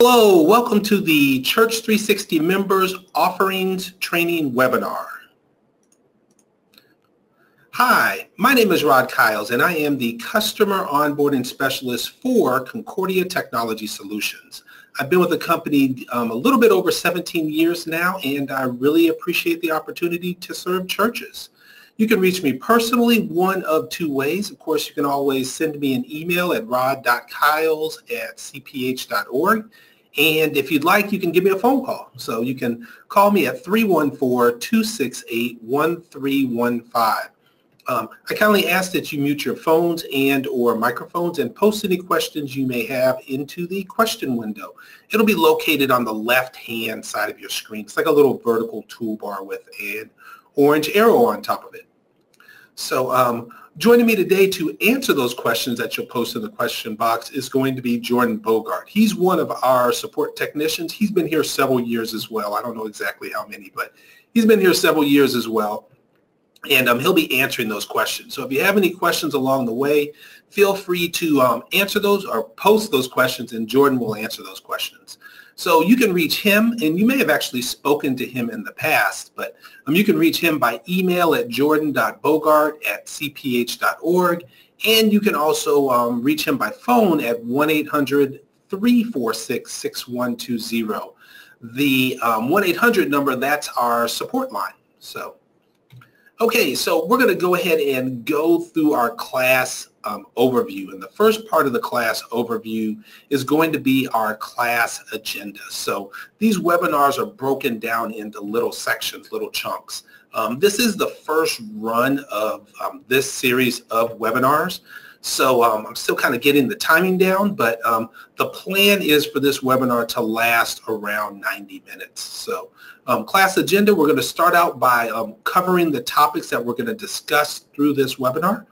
Hello, welcome to the Church360 Members Offerings Training Webinar. Hi, my name is Rod Kiles and I am the Customer Onboarding Specialist for Concordia Technology Solutions. I've been with the company a little bit over 17 years now, and I really appreciate the opportunity to serve churches. You can reach me personally one of two ways. Of course, you can always send me an email at rod.kiles@cph.org. And if you'd like, you can give me a phone call. So you can call me at 314-268-1315. I kindly ask that you mute your phones and or microphones and post any questions you may have into the question window. It'll be located on the left-hand side of your screen. It's like a little vertical toolbar with an orange arrow on top of it. So joining me today to answer those questions that you'll post in the question box is going to be Jordan Bogart. He's one of our support technicians. He's been here several years as well. I don't know exactly how many, but he's been here several years as well. And he'll be answering those questions. So if you have any questions along the way, feel free to answer those or post those questions, and Jordan will answer those questions. So you can reach him, and you may have actually spoken to him in the past, but you can reach him by email at jordan.bogart@cph.org, and you can also reach him by phone at 1-800-346-6120. The 1-800 number, that's our support line. So, okay, so we're going to go ahead and go through our class overview. And the first part of the class overview is going to be our class agenda. So these webinars are broken down into little sections, little chunks. This is the first run of this series of webinars. So I'm still kind of getting the timing down, but the plan is for this webinar to last around 90 minutes. So class agenda, we're going to start out by covering the topics that we're going to discuss through this webinar.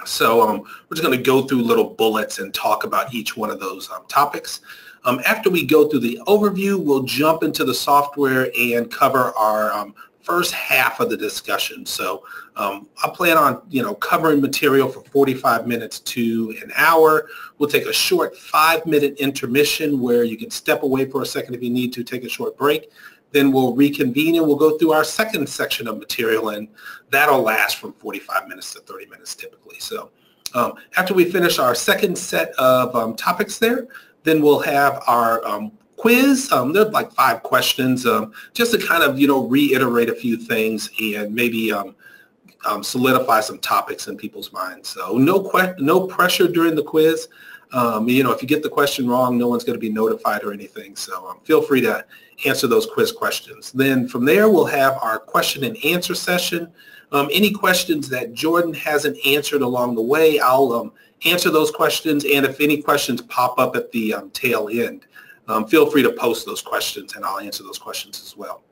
So we're just going to go through little bullets and talk about each one of those topics. After we go through the overview, we'll jump into the software and cover our first half of the discussion. So I plan on, covering material for 45 minutes to an hour. We'll take a short 5-minute intermission where you can step away for a second if you need to, take a short break. Then we'll reconvene and we'll go through our second section of material, and that'll last from 45 minutes to 30 minutes typically. So after we finish our second set of topics there, then we'll have our quiz. There's like 5 questions just to kind of, reiterate a few things and maybe solidify some topics in people's minds. So no pressure during the quiz. If you get the question wrong, no one's going to be notified or anything. So feel free to answer those quiz questions. Then from there, we'll have our question and answer session. Any questions that Jordan hasn't answered along the way, I'll answer those questions. And if any questions pop up at the tail end, feel free to post those questions and I'll answer those questions as well.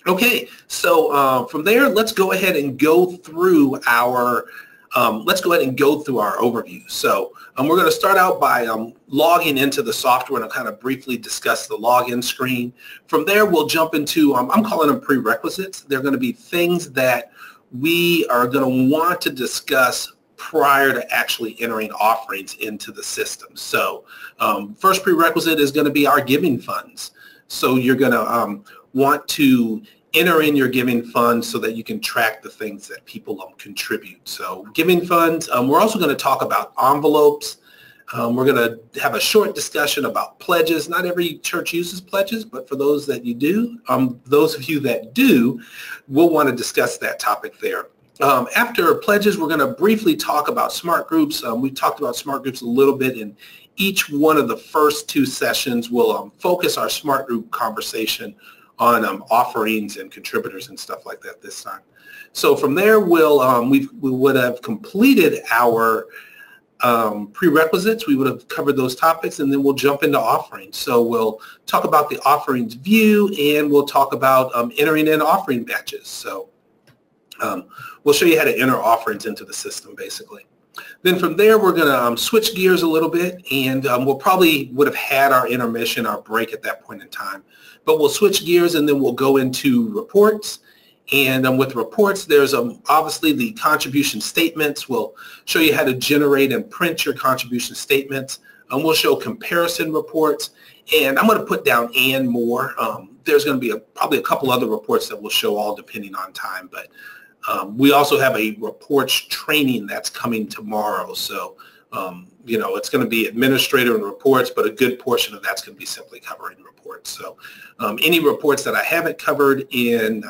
Okay, so from there, let's go ahead and go through our overview. So we're going to start out by logging into the software, and I'll kind of briefly discuss the login screen. From there, we'll jump into, I'm calling them prerequisites. They're going to be things that we are going to want to discuss prior to actually entering offerings into the system. So first prerequisite is going to be our giving funds. So you're going to want to enter in your giving funds so that you can track the things that people contribute. So giving funds, we're also going to talk about envelopes. We're going to have a short discussion about pledges. Not every church uses pledges, but for those that you do, those of you that do, we'll want to discuss that topic there. After pledges, we're going to briefly talk about smart groups. We talked about smart groups a little bit in each one of the first 2 sessions. We'll focus our smart group conversation on offerings and contributors and stuff like that this time. So from there, we would have completed our prerequisites. We would have covered those topics, and then we'll jump into offerings. So we'll talk about the offerings view, and we'll talk about entering in offering batches. So we'll show you how to enter offerings into the system, basically. Then from there, we're going to switch gears a little bit, and we'll probably would have had our intermission, our break at that point in time. But we'll switch gears, and then we'll go into reports. And with reports, there's obviously the contribution statements. We'll show you how to generate and print your contribution statements. We'll show comparison reports, and I'm going to put down and more. There's going to be probably a couple other reports that we'll show, all depending on time, but we also have a reports training that's coming tomorrow. So, you know, it's going to be administrator and reports, but a good portion of that's going to be simply covering reports. So any reports that I haven't covered in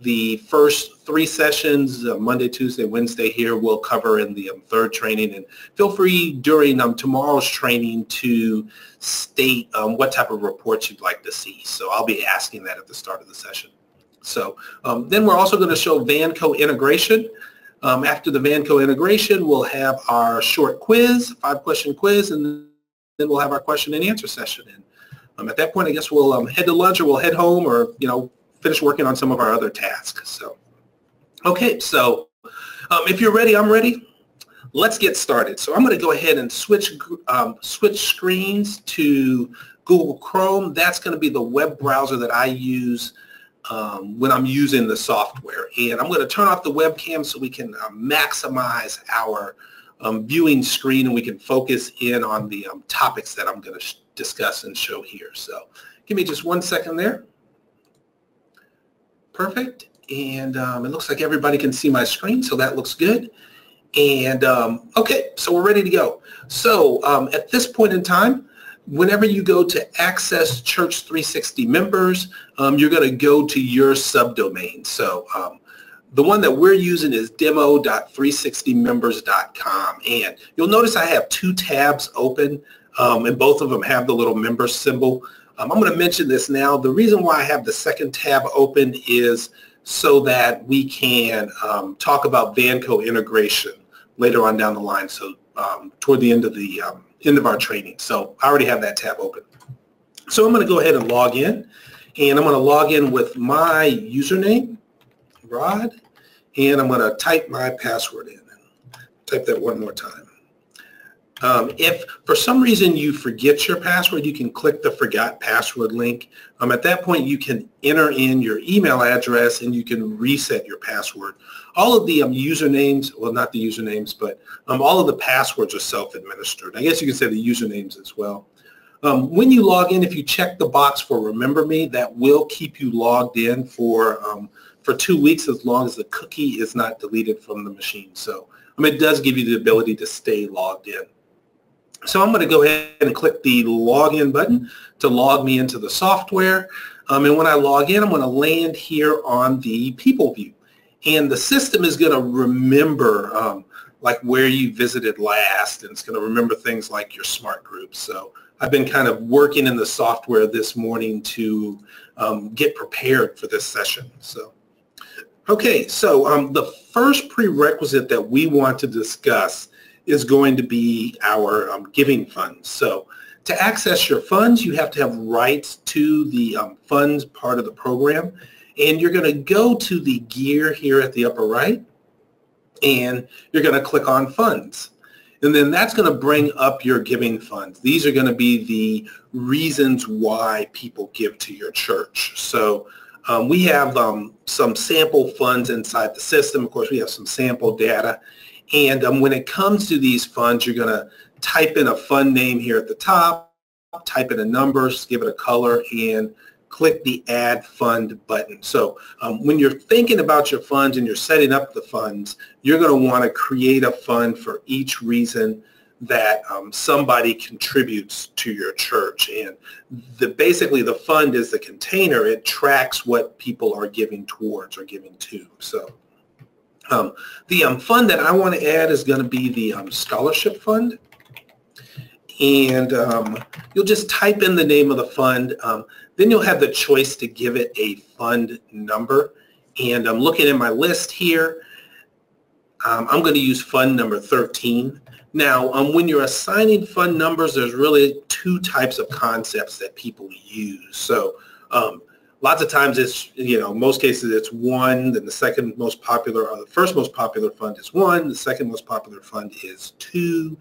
the first 3 sessions, Monday, Tuesday, Wednesday here, we'll cover in the third training. And feel free during tomorrow's training to state what type of reports you'd like to see. So I'll be asking that at the start of the session. So then we're also going to show Vanco integration. After the Vanco integration, we'll have our short quiz, 5-question quiz, and then we'll have our question and answer session. And at that point, I guess we'll head to lunch, or we'll head home, or, you know, finish working on some of our other tasks. So, okay, so if you're ready, I'm ready. Let's get started. So I'm going to go ahead and switch screens to Google Chrome. That's going to be the web browser that I use when I'm using the software. And I'm going to turn off the webcam so we can maximize our viewing screen, and we can focus in on the topics that I'm going to discuss and show here. So give me just 1 second there. Perfect. And it looks like everybody can see my screen, so that looks good. And okay, so we're ready to go. So at this point in time, whenever you go to access Church360 members, you're going to go to your subdomain. So the one that we're using is demo.360members.com. And you'll notice I have 2 tabs open, and both of them have the little member symbol. I'm going to mention this now. The reason why I have the second tab open is so that we can talk about Vanco integration later on down the line. So toward the end of our training. So I already have that tab open. So I'm going to go ahead and log in, and I'm going to log in with my username, Rod, and I'm going to type my password in. Type that one more time. If for some reason you forget your password, you can click the forgot password link. At that point, you can enter in your email address and you can reset your password. All of the usernames, well, not the usernames, but all of the passwords are self-administered. I guess you can say the usernames as well. When you log in, if you check the box for remember me, that will keep you logged in for 2 weeks, as long as the cookie is not deleted from the machine. So it does give you the ability to stay logged in. So I'm going to go ahead and click the login button to log me into the software. And when I log in, I'm going to land here on the people view. And the system is going to remember like where you visited last, and it's going to remember things like your smart groups. So I've been kind of working in the software this morning to get prepared for this session. So, okay, so the first prerequisite that we want to discuss is going to be our giving funds. So to access your funds, you have to have rights to the funds part of the program. And you're going to go to the gear here at the upper right, and you're going to click on funds. And then that's going to bring up your giving funds. These are going to be the reasons why people give to your church. So we have some sample funds inside the system. Of course, we have some sample data. And when it comes to these funds, you're going to type in a fund name here at the top, type in a number, give it a color, and click the Add Fund button. So when you're thinking about your funds and you're setting up the funds, you're going to want to create a fund for each reason that somebody contributes to your church. And basically the fund is the container. It tracks what people are giving towards or giving to. So the fund that I want to add is going to be the scholarship fund. And you'll just type in the name of the fund. Then you'll have the choice to give it a fund number. And I'm looking at my list here. I'm going to use fund number 13. Now, when you're assigning fund numbers, there's really 2 types of concepts that people use. So lots of times it's, most cases it's 1, then the second most popular, or the first most popular fund is 1, the second most popular fund is 2,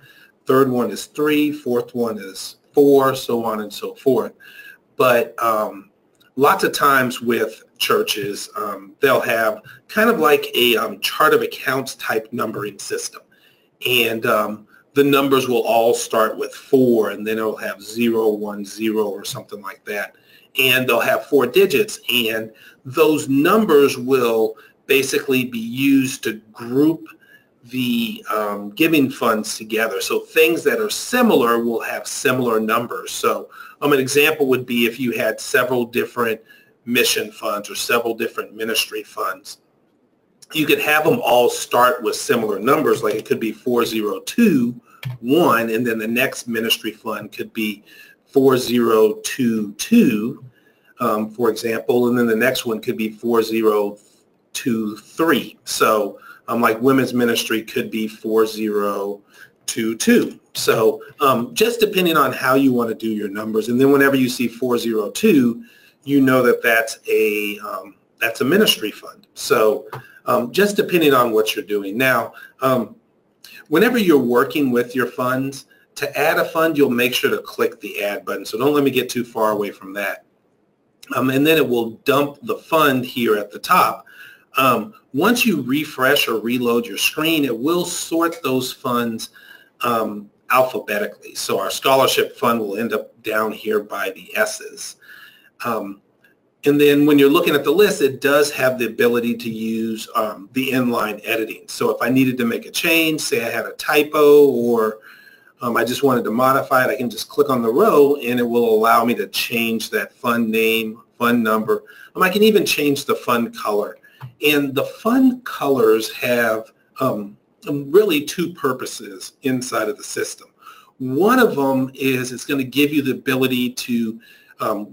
third one is 3, fourth one is 4, so on and so forth. But lots of times with churches, they'll have kind of like a chart of accounts type numbering system. And the numbers will all start with 4, and then it'll have 0, 1, 0 or something like that. And they'll have 4 digits, and those numbers will basically be used to group the giving funds together. So things that are similar will have similar numbers. So an example would be if you had several different mission funds or several different ministry funds. You could have them all start with similar numbers, like it could be 4021, and then the next ministry fund could be 4022, for example, and then the next one could be 4023. So like women's ministry could be 4022. So just depending on how you want to do your numbers, and then whenever you see 402, you know that that's a ministry fund. So just depending on what you're doing. Now, whenever you're working with your funds, to add a fund, you'll make sure to click the add button. So don't let me get too far away from that. And then it will dump the fund here at the top. Once you refresh or reload your screen, it will sort those funds alphabetically. So our scholarship fund will end up down here by the S's. And then when you're looking at the list, it does have the ability to use the inline editing. So if I needed to make a change, say I had a typo, or I just wanted to modify it, I can just click on the row and it will allow me to change that fund name, fund number. I can even change the fund color. And the fund colors have really 2 purposes inside of the system. One of them is it's going to give you the ability to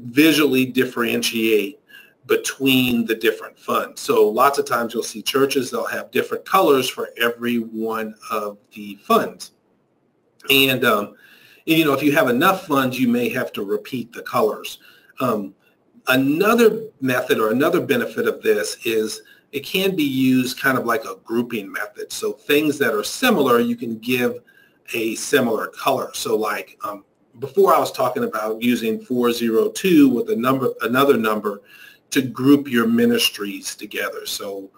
visually differentiate between the different funds. So lots of times you'll see churches, they'll have different colors for every one of the funds. And, you know, if you have enough funds, you may have to repeat the colors. Another method or another benefit of this is it can be used kind of like a grouping method. So things that are similar, you can give a similar color. So like before I was talking about using 402 with another number to group your ministries together. So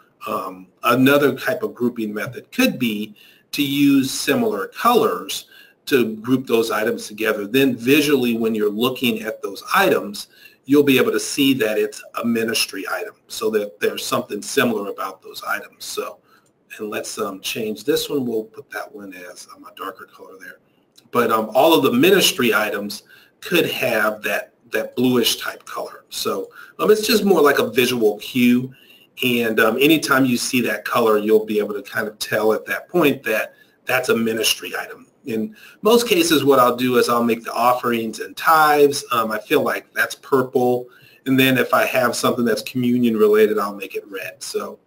another type of grouping method could be to use similar colors to group those items together. Then visually, when you're looking at those items, you'll be able to see that it's a ministry item, so that there's something similar about those items. So, and let's change this one. We'll put that one as a darker color there. But all of the ministry items could have that bluish type color. So it's just more like a visual cue. And anytime you see that color, you'll be able to kind of tell at that point that that's a ministry item. In most cases, what I'll do is I'll make the offerings and tithes. I feel like that's purple. And then if I have something that's communion related, I'll make it red. So,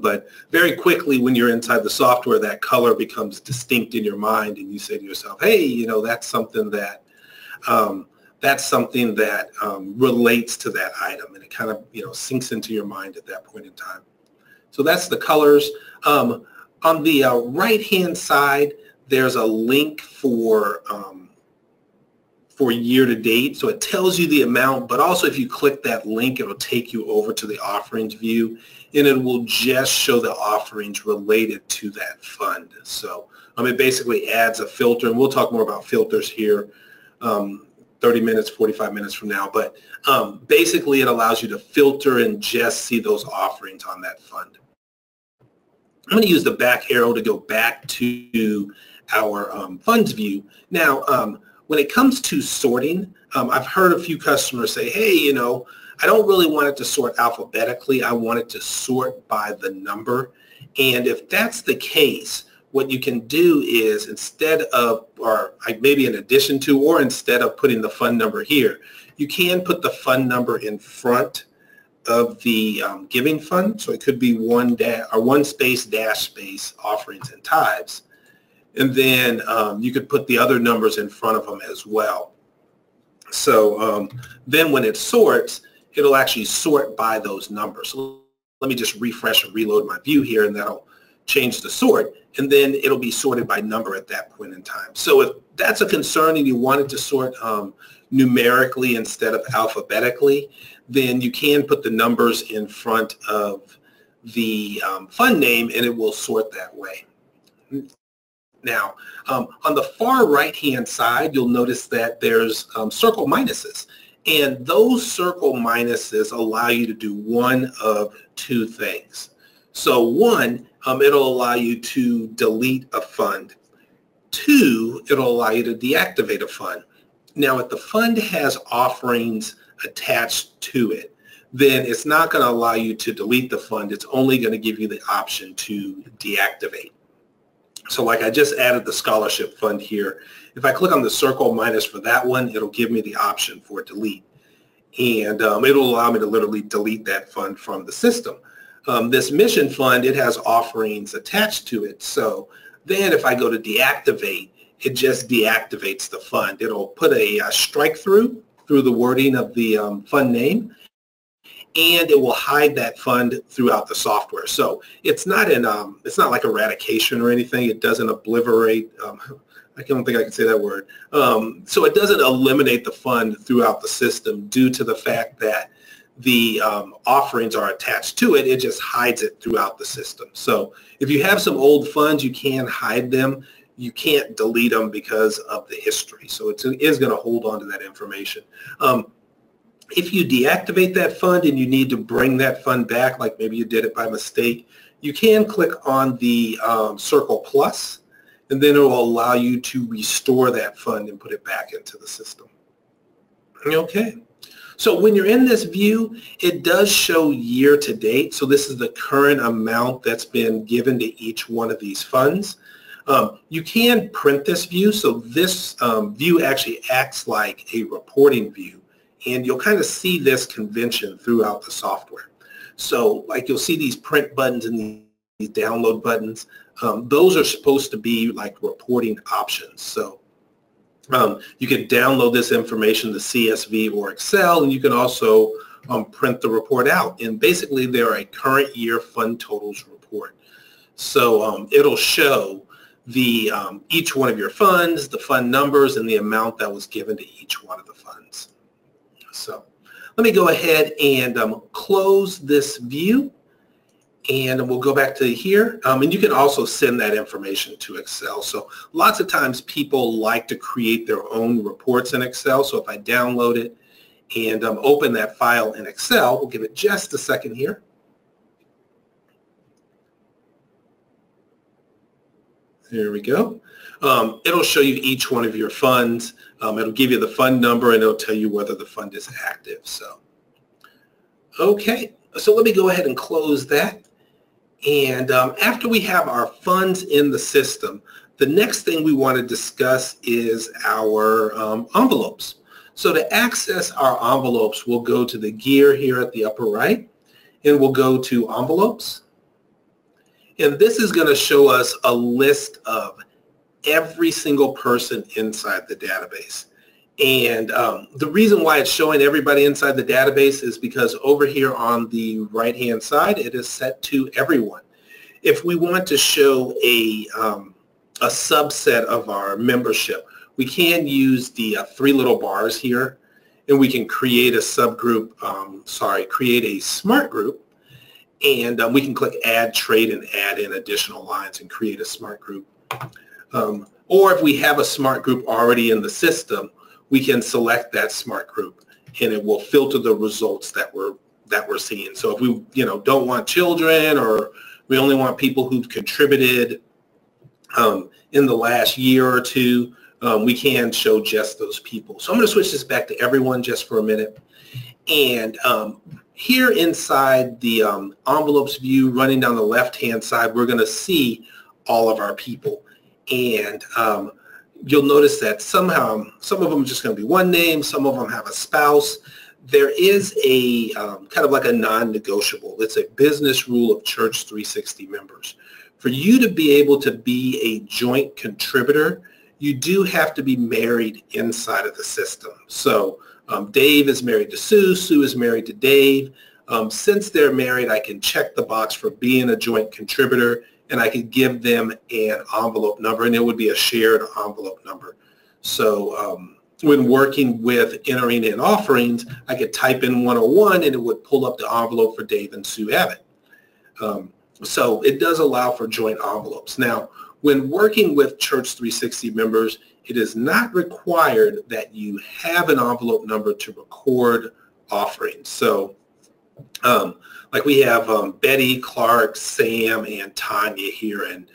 but very quickly when you're inside the software, that color becomes distinct in your mind, and you say to yourself, hey, you know, that's something that relates to that item, and it kind of, you know, sinks into your mind at that point in time. So that's the colors. On the right-hand side, there's a link for year to date. So it tells you the amount, but also if you click that link, it will take you over to the offerings view, and it will just show the offerings related to that fund. So it basically adds a filter, and we'll talk more about filters here 30 minutes, 45 minutes from now. But basically it allows you to filter and just see those offerings on that fund. I'm going to use the back arrow to go back to our funds view. Now, when it comes to sorting, I've heard a few customers say, hey, you know, I don't really want it to sort alphabetically. I want it to sort by the number. And if that's the case, what you can do is instead of, or maybe in addition to, or instead of putting the fund number here, you can put the fund number in front of the giving fund. So it could be one space dash space offerings and tithes. And then you could put the other numbers in front of them as well. So then when it sorts, it'll actually sort by those numbers. So let me just refresh and reload my view here, and that'll change the sort. And then it'll be sorted by number at that point in time. So if that's a concern and you want it to sort numerically instead of alphabetically, then you can put the numbers in front of the fund name, and it will sort that way. Now, on the far right-hand side, you'll notice that there's circle minuses. And those circle minuses allow you to do one of two things. So one, it'll allow you to delete a fund. Two, it'll allow you to deactivate a fund. Now, if the fund has offerings attached to it, then it's not going to allow you to delete the fund. It's only going to give you the option to deactivate. So like I just added the scholarship fund here. If I click on the circle minus for that one, it'll give me the option for delete. And it'll allow me to literally delete that fund from the system. This mission fund, it has offerings attached to it. So then if I go to deactivate, it just deactivates the fund. It'll put a strike through the wording of the fund name, and it will hide that fund throughout the software. So it's not like eradication or anything. It doesn't obliterate. I don't think I can say that word. So it doesn't eliminate the fund throughout the system due to the fact that the offerings are attached to it. It just hides it throughout the system. So if you have some old funds, you can hide them. You can't delete them because of the history. So it is going to hold on to that information. If you deactivate that fund and you need to bring that fund back, like maybe you did it by mistake, you can click on the circle plus, and then it will allow you to restore that fund and put it back into the system. Okay. So when you're in this view, it does show year to date. So this is the current amount that's been given to each one of these funds. You can print this view. So this view actually acts like a reporting view. And you'll kind of see this convention throughout the software. So like you'll see these print buttons and these download buttons. Those are supposed to be like reporting options. So you can download this information to CSV or Excel, and you can also print the report out. And basically they're a current year fund totals report. So it'll show the each one of your funds, the fund numbers, and the amount that was given to each one of the funds. So let me go ahead and close this view, and we'll go back to here. And you can also send that information to Excel. So lots of times people like to create their own reports in Excel. So if I download it and open that file in Excel, we'll give it just a second here. There we go. It'll show you each one of your funds. It'll give you the fund number, and it'll tell you whether the fund is active. So, okay. So let me go ahead and close that. And after we have our funds in the system, the next thing we want to discuss is our envelopes. So to access our envelopes, we'll go to the gear here at the upper right, and we'll go to envelopes. And this is going to show us a list of every single person inside the database. And the reason why it's showing everybody inside the database is because over here on the right-hand side, it is set to everyone. If we want to show a subset of our membership, we can use the three little bars here, and we can create a subgroup, create a smart group. And we can click Add Trade and add in additional lines and create a smart group. Or if we have a smart group already in the system, we can select that smart group, and it will filter the results that we're seeing. So if we don't want children, or we only want people who've contributed in the last year or two, we can show just those people. So I'm going to switch this back to everyone just for a minute. And here inside the envelopes view, running down the left-hand side, we're going to see all of our people. And you'll notice that some of them are just going to be one name, some of them have a spouse. There is a kind of like a non-negotiable. It's a business rule of Church360 members. For you to be able to be a joint contributor, you do have to be married inside of the system. So Dave is married to Sue, Sue is married to Dave. Since they're married, I can check the box for being a joint contributor, and I could give them an envelope number, and it would be a shared envelope number. So when working with entering in offerings, I could type in 101, and it would pull up the envelope for Dave and Sue Abbott. So it does allow for joint envelopes. Now, when working with Church 360 members, it is not required that you have an envelope number to record offerings. So like we have Betty, Clark, Sam, and Tanya here, and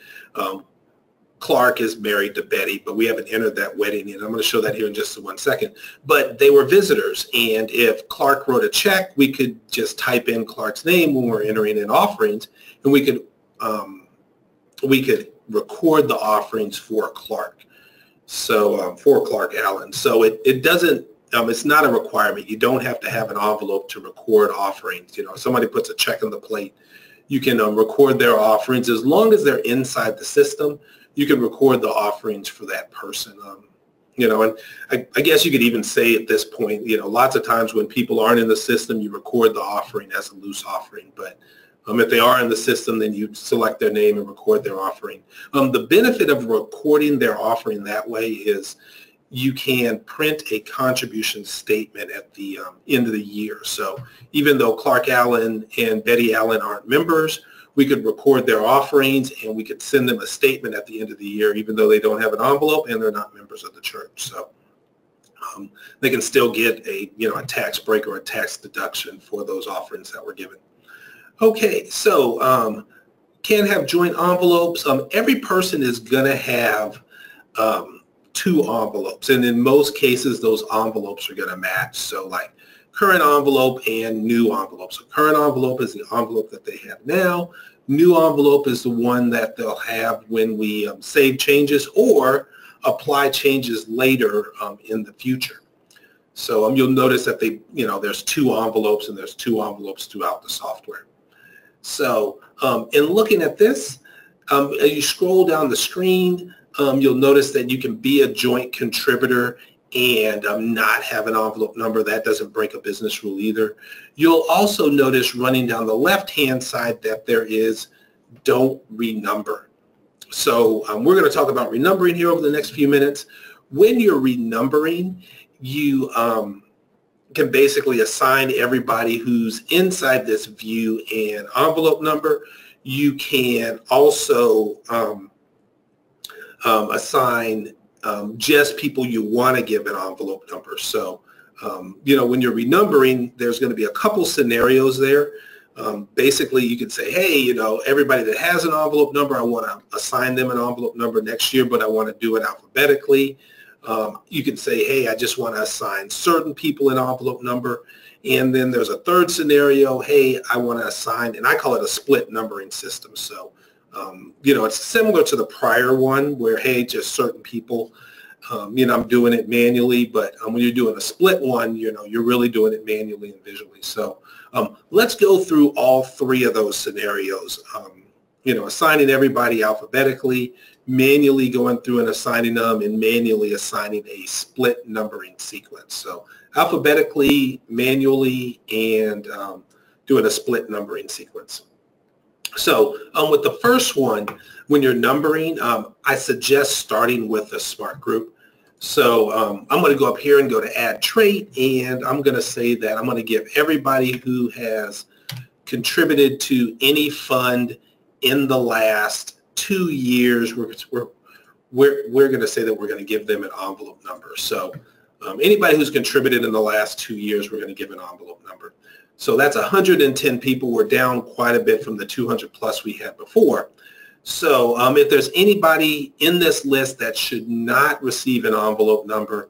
Clark is married to Betty, but we haven't entered that wedding yet. I'm going to show that here in just 1 second. But they were visitors, and if Clark wrote a check, we could just type in Clark's name when we're entering in offerings, and we could record the offerings for Clark. So for Clark Allen. So it doesn't. It's not a requirement. You don't have to have an envelope to record offerings. You know, if somebody puts a check on the plate, you can record their offerings as long as they're inside the system. You can record the offerings for that person. You know, and I guess you could even say at this point, you know, lots of times when people aren't in the system, you record the offering as a loose offering. But if they are in the system, then you select their name and record their offering. The benefit of recording their offering that way is you can print a contribution statement at the end of the year. So even though Clark Allen and Betty Allen aren't members, we could record their offerings and we could send them a statement at the end of the year, even though they don't have an envelope and they're not members of the church. So they can still get a tax break or a tax deduction for those offerings that were given. Okay, so can have joint envelopes. Every person is going to have 2 envelopes, and in most cases those envelopes are going to match. So like current envelope and new envelope. So current envelope is the envelope that they have now. New envelope is the one that they'll have when we save changes or apply changes later in the future. So you'll notice that there's 2 envelopes, and there's 2 envelopes throughout the software. So in looking at this, as you scroll down the screen, you'll notice that you can be a joint contributor and not have an envelope number. That doesn't break a business rule either. You'll also notice running down the left-hand side that there is don't renumber. So we're going to talk about renumbering here over the next few minutes. When you're renumbering, you can basically assign everybody who's inside this view an envelope number. You can also assign just people you want to give an envelope number. So, when you're renumbering, there's going to be a couple scenarios there. Basically, you could say, hey, everybody that has an envelope number, I want to assign them an envelope number next year, but I want to do it alphabetically. You can say, hey, I just want to assign certain people an envelope number. And then there's a third scenario, hey, I want to assign, and I call it a split numbering system. So, it's similar to the prior one where, hey, just certain people, I'm doing it manually, but when you're doing a split one, you're really doing it manually and visually. So let's go through all 3 of those scenarios, assigning everybody alphabetically, manually going through and assigning them, and manually assigning a split numbering sequence. So alphabetically, manually, and doing a split numbering sequence. So with the first one, when you're numbering, I suggest starting with a smart group. So I'm going to go up here and go to add trait, and I'm going to say that I'm going to give everybody who has contributed to any fund in the last 2 years, we're going to say that we're going to give them an envelope number. So anybody who's contributed in the last 2 years, we're going to give an envelope number. So that's 110 people. We're down quite a bit from the 200 plus we had before. So if there's anybody in this list that should not receive an envelope number,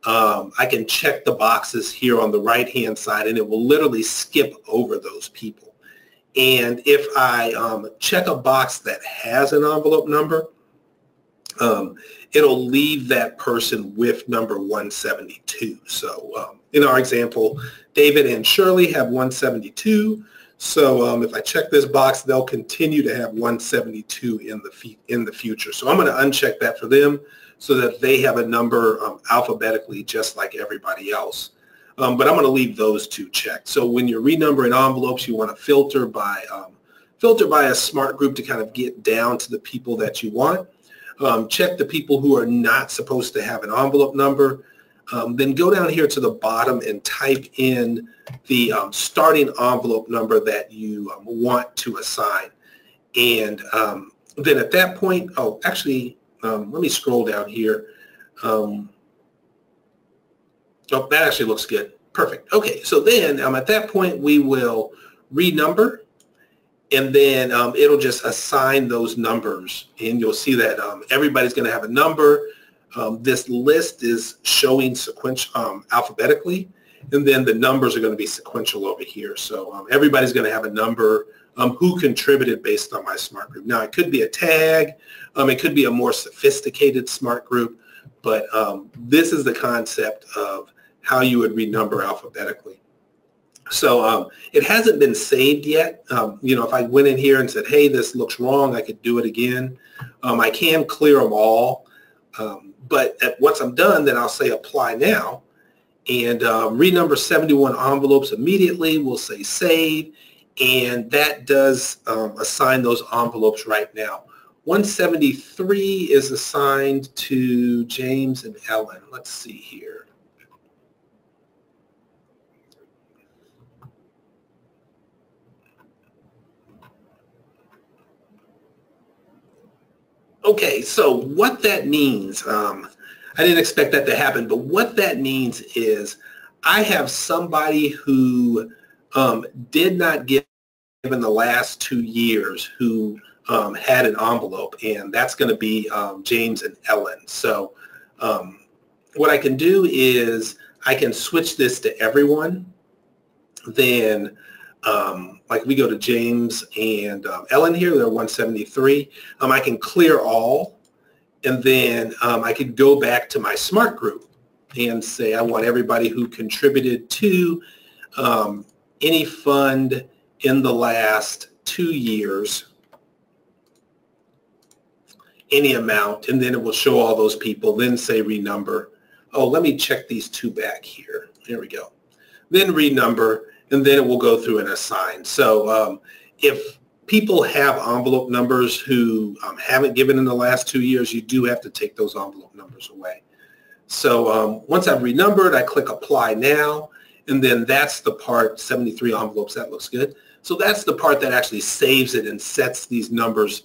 I can check the boxes here on the right-hand side, and it will literally skip over those people. And if I check a box that has an envelope number, it'll leave that person with number 172. So in our example, David and Shirley have 172. So if I check this box, they'll continue to have 172 in the future. So I'm going to uncheck that for them so that they have a number alphabetically just like everybody else. But I'm going to leave those 2 checked. So when you're renumbering envelopes, you want to filter by a smart group to kind of get down to the people that you want. Check the people who are not supposed to have an envelope number. Then go down here to the bottom and type in the starting envelope number that you want to assign. And then at that point, oh, actually, let me scroll down here. Oh, that actually looks good. Perfect. Okay, so then at that point, we will renumber, and then it'll just assign those numbers, and you'll see that everybody's going to have a number. This list is showing sequential alphabetically, and then the numbers are going to be sequential over here. So everybody's going to have a number who contributed based on my smart group. Now, it could be a tag. It could be a more sophisticated smart group, but this is the concept of how you would renumber alphabetically. So it hasn't been saved yet. If I went in here and said, hey, this looks wrong, I could do it again. I can clear them all. But once I'm done, then I'll say apply now. And renumber 71 envelopes immediately. We'll say save. And that does assign those envelopes right now. 173 is assigned to James and Ellen. Let's see here. Okay, so what that means, I didn't expect that to happen, but what that means is I have somebody who did not give in the last 2 years who had an envelope, and that's going to be James and Ellen. So what I can do is I can switch this to everyone. Then like we go to James and Ellen here, they're 173. I can clear all, and then I could go back to my smart group and say I want everybody who contributed to any fund in the last 2 years, any amount, and then it will show all those people, then say renumber. Oh, let me check these two back here. There we go. Then renumber, and then it will go through and assign. So if people have envelope numbers who haven't given in the last 2 years, you do have to take those envelope numbers away. So once I've renumbered, I click apply now, and then that's the part, 73 envelopes, that looks good. So that's the part that actually saves it and sets these numbers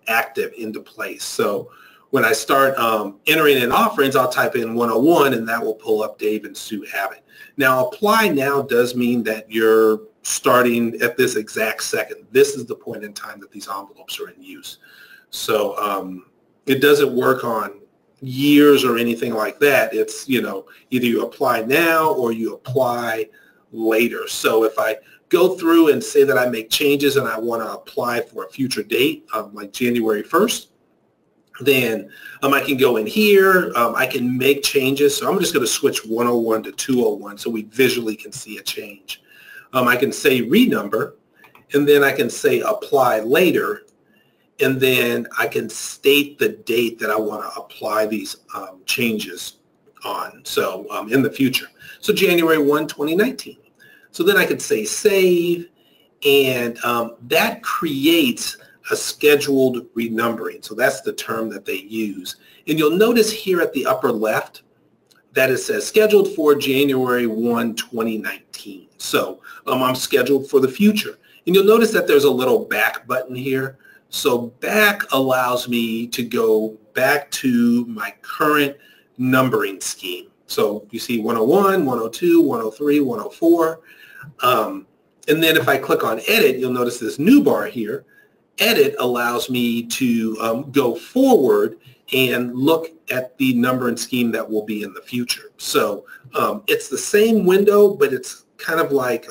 active into place. So when I start entering in offerings, I'll type in 101, and that will pull up Dave and Sue Abbott. Now, apply now does mean that you're starting at this exact second. This is the point in time that these envelopes are in use. So it doesn't work on years or anything like that. It's, either you apply now or you apply later. So if I go through and say that I make changes and I want to apply for a future date, like January 1st, then I can go in here, I can make changes. So I'm just going to switch 101 to 201 so we visually can see a change. I can say renumber, and then I can say apply later, and then I can state the date that I want to apply these changes on, so in the future. So January 1, 2019. So then I could say save, and that creates a scheduled renumbering. So that's the term that they use. And you'll notice here at the upper left that it says scheduled for January 1, 2019. So I'm scheduled for the future. And you'll notice that there's a little back button here. So back allows me to go back to my current numbering scheme. So you see 101, 102, 103, 104. And then if I click on edit, you'll notice this new bar here. Edit allows me to go forward and look at the numbering scheme that will be in the future. So it's the same window, but it's kind of like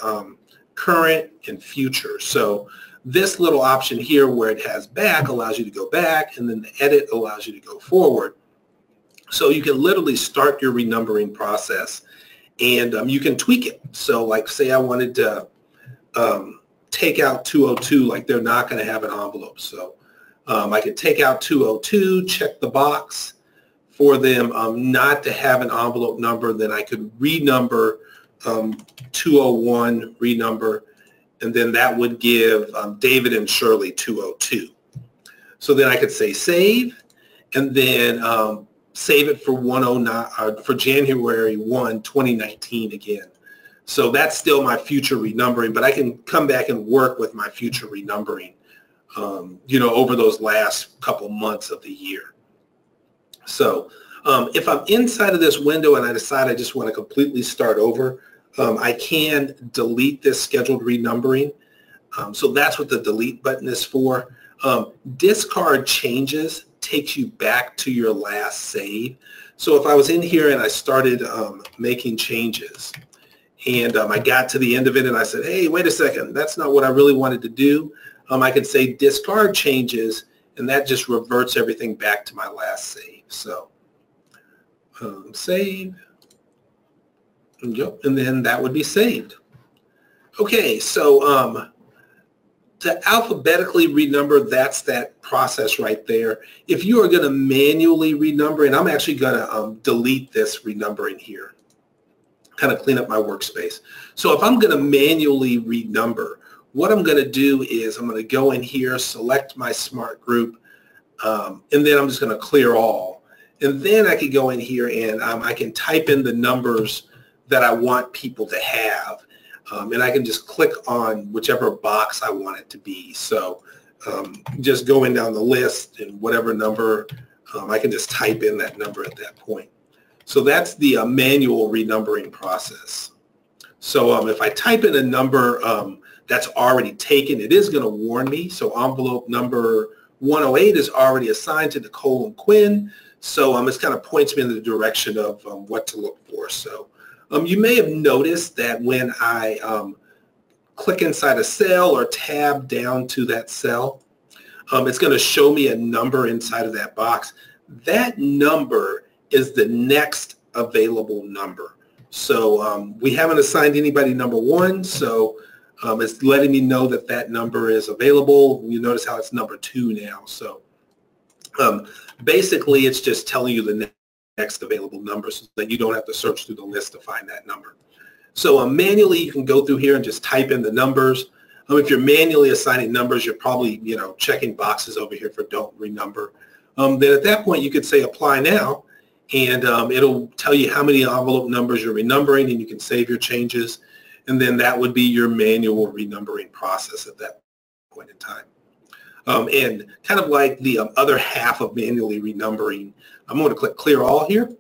current and future. So this little option here where it has back allows you to go back, and then the edit allows you to go forward. So you can literally start your renumbering process, and you can tweak it. So like say I wanted to take out 202, like they're not going to have an envelope. So I could take out 202, check the box for them not to have an envelope number. Then I could renumber 201, renumber, and then that would give David and Shirley 202. So then I could say save, and then save it for 109 for January 1, 2019 again. So that's still my future renumbering, but I can come back and work with my future renumbering over those last couple months of the year. So if I'm inside of this window and I decide I just want to completely start over, I can delete this scheduled renumbering. So that's what the delete button is for. Discard changes takes you back to your last save. So if I was in here and I started making changes and I got to the end of it and I said, hey, wait a second, that's not what I really wanted to do. I could say discard changes, and that just reverts everything back to my last save. So save, and then that would be saved. Okay, so to alphabetically renumber, that's that process right there. If you are going to manually renumber, and I'm actually going to delete this renumbering here, kind of clean up my workspace. So if I'm going to manually renumber, what I'm going to do is I'm going to go in here, select my smart group, and then I'm just going to clear all. And then I could go in here and I can type in the numbers that I want people to have. And I can just click on whichever box I want it to be. So just going down the list and whatever number, I can just type in that number at that point. So that's the manual renumbering process. So if I type in a number that's already taken, it is going to warn me. So envelope number 108 is already assigned to Nicole and Quinn. So it kind of points me in the direction of what to look for. So you may have noticed that when I click inside a cell or tab down to that cell, it's going to show me a number inside of that box. That number is the next available number. So we haven't assigned anybody number 1, so it's letting me know that that number is available. You notice how it's number 2 now. So basically, it's just telling you the next available number so that you don't have to search through the list to find that number. So manually, you can go through here and just type in the numbers. If you're manually assigning numbers, you're probably checking boxes over here for don't renumber. Then at that point, you could say apply now, and it'll tell you how many envelope numbers you're renumbering, and you can save your changes. And then that would be your manual renumbering process at that point in time. And kind of like the other half of manually renumbering, I'm going to click clear all here,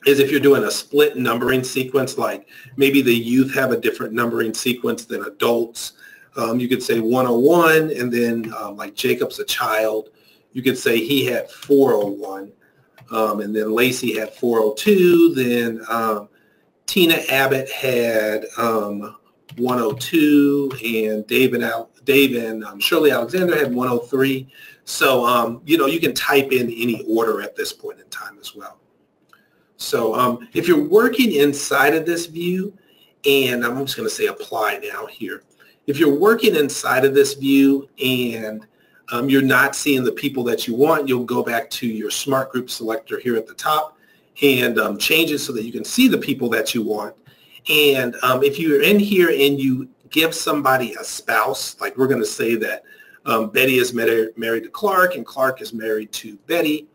is if you're doing a split numbering sequence, like maybe the youth have a different numbering sequence than adults. You could say 101, and then like Jacob's a child, you could say he had 401, and then Lacey had 402, then Tina Abbott had 102, and Dave and Shirley Alexander had 103. So, you can type in any order at this point in time as well. So if you're working inside of this view, and I'm just going to say apply now here. If you're working inside of this view and you're not seeing the people that you want, you'll go back to your smart group selector here at the top and change it so that you can see the people that you want. And if you're in here and you give somebody a spouse, like we're going to say that Betty is married to Clark and Clark is married to Betty.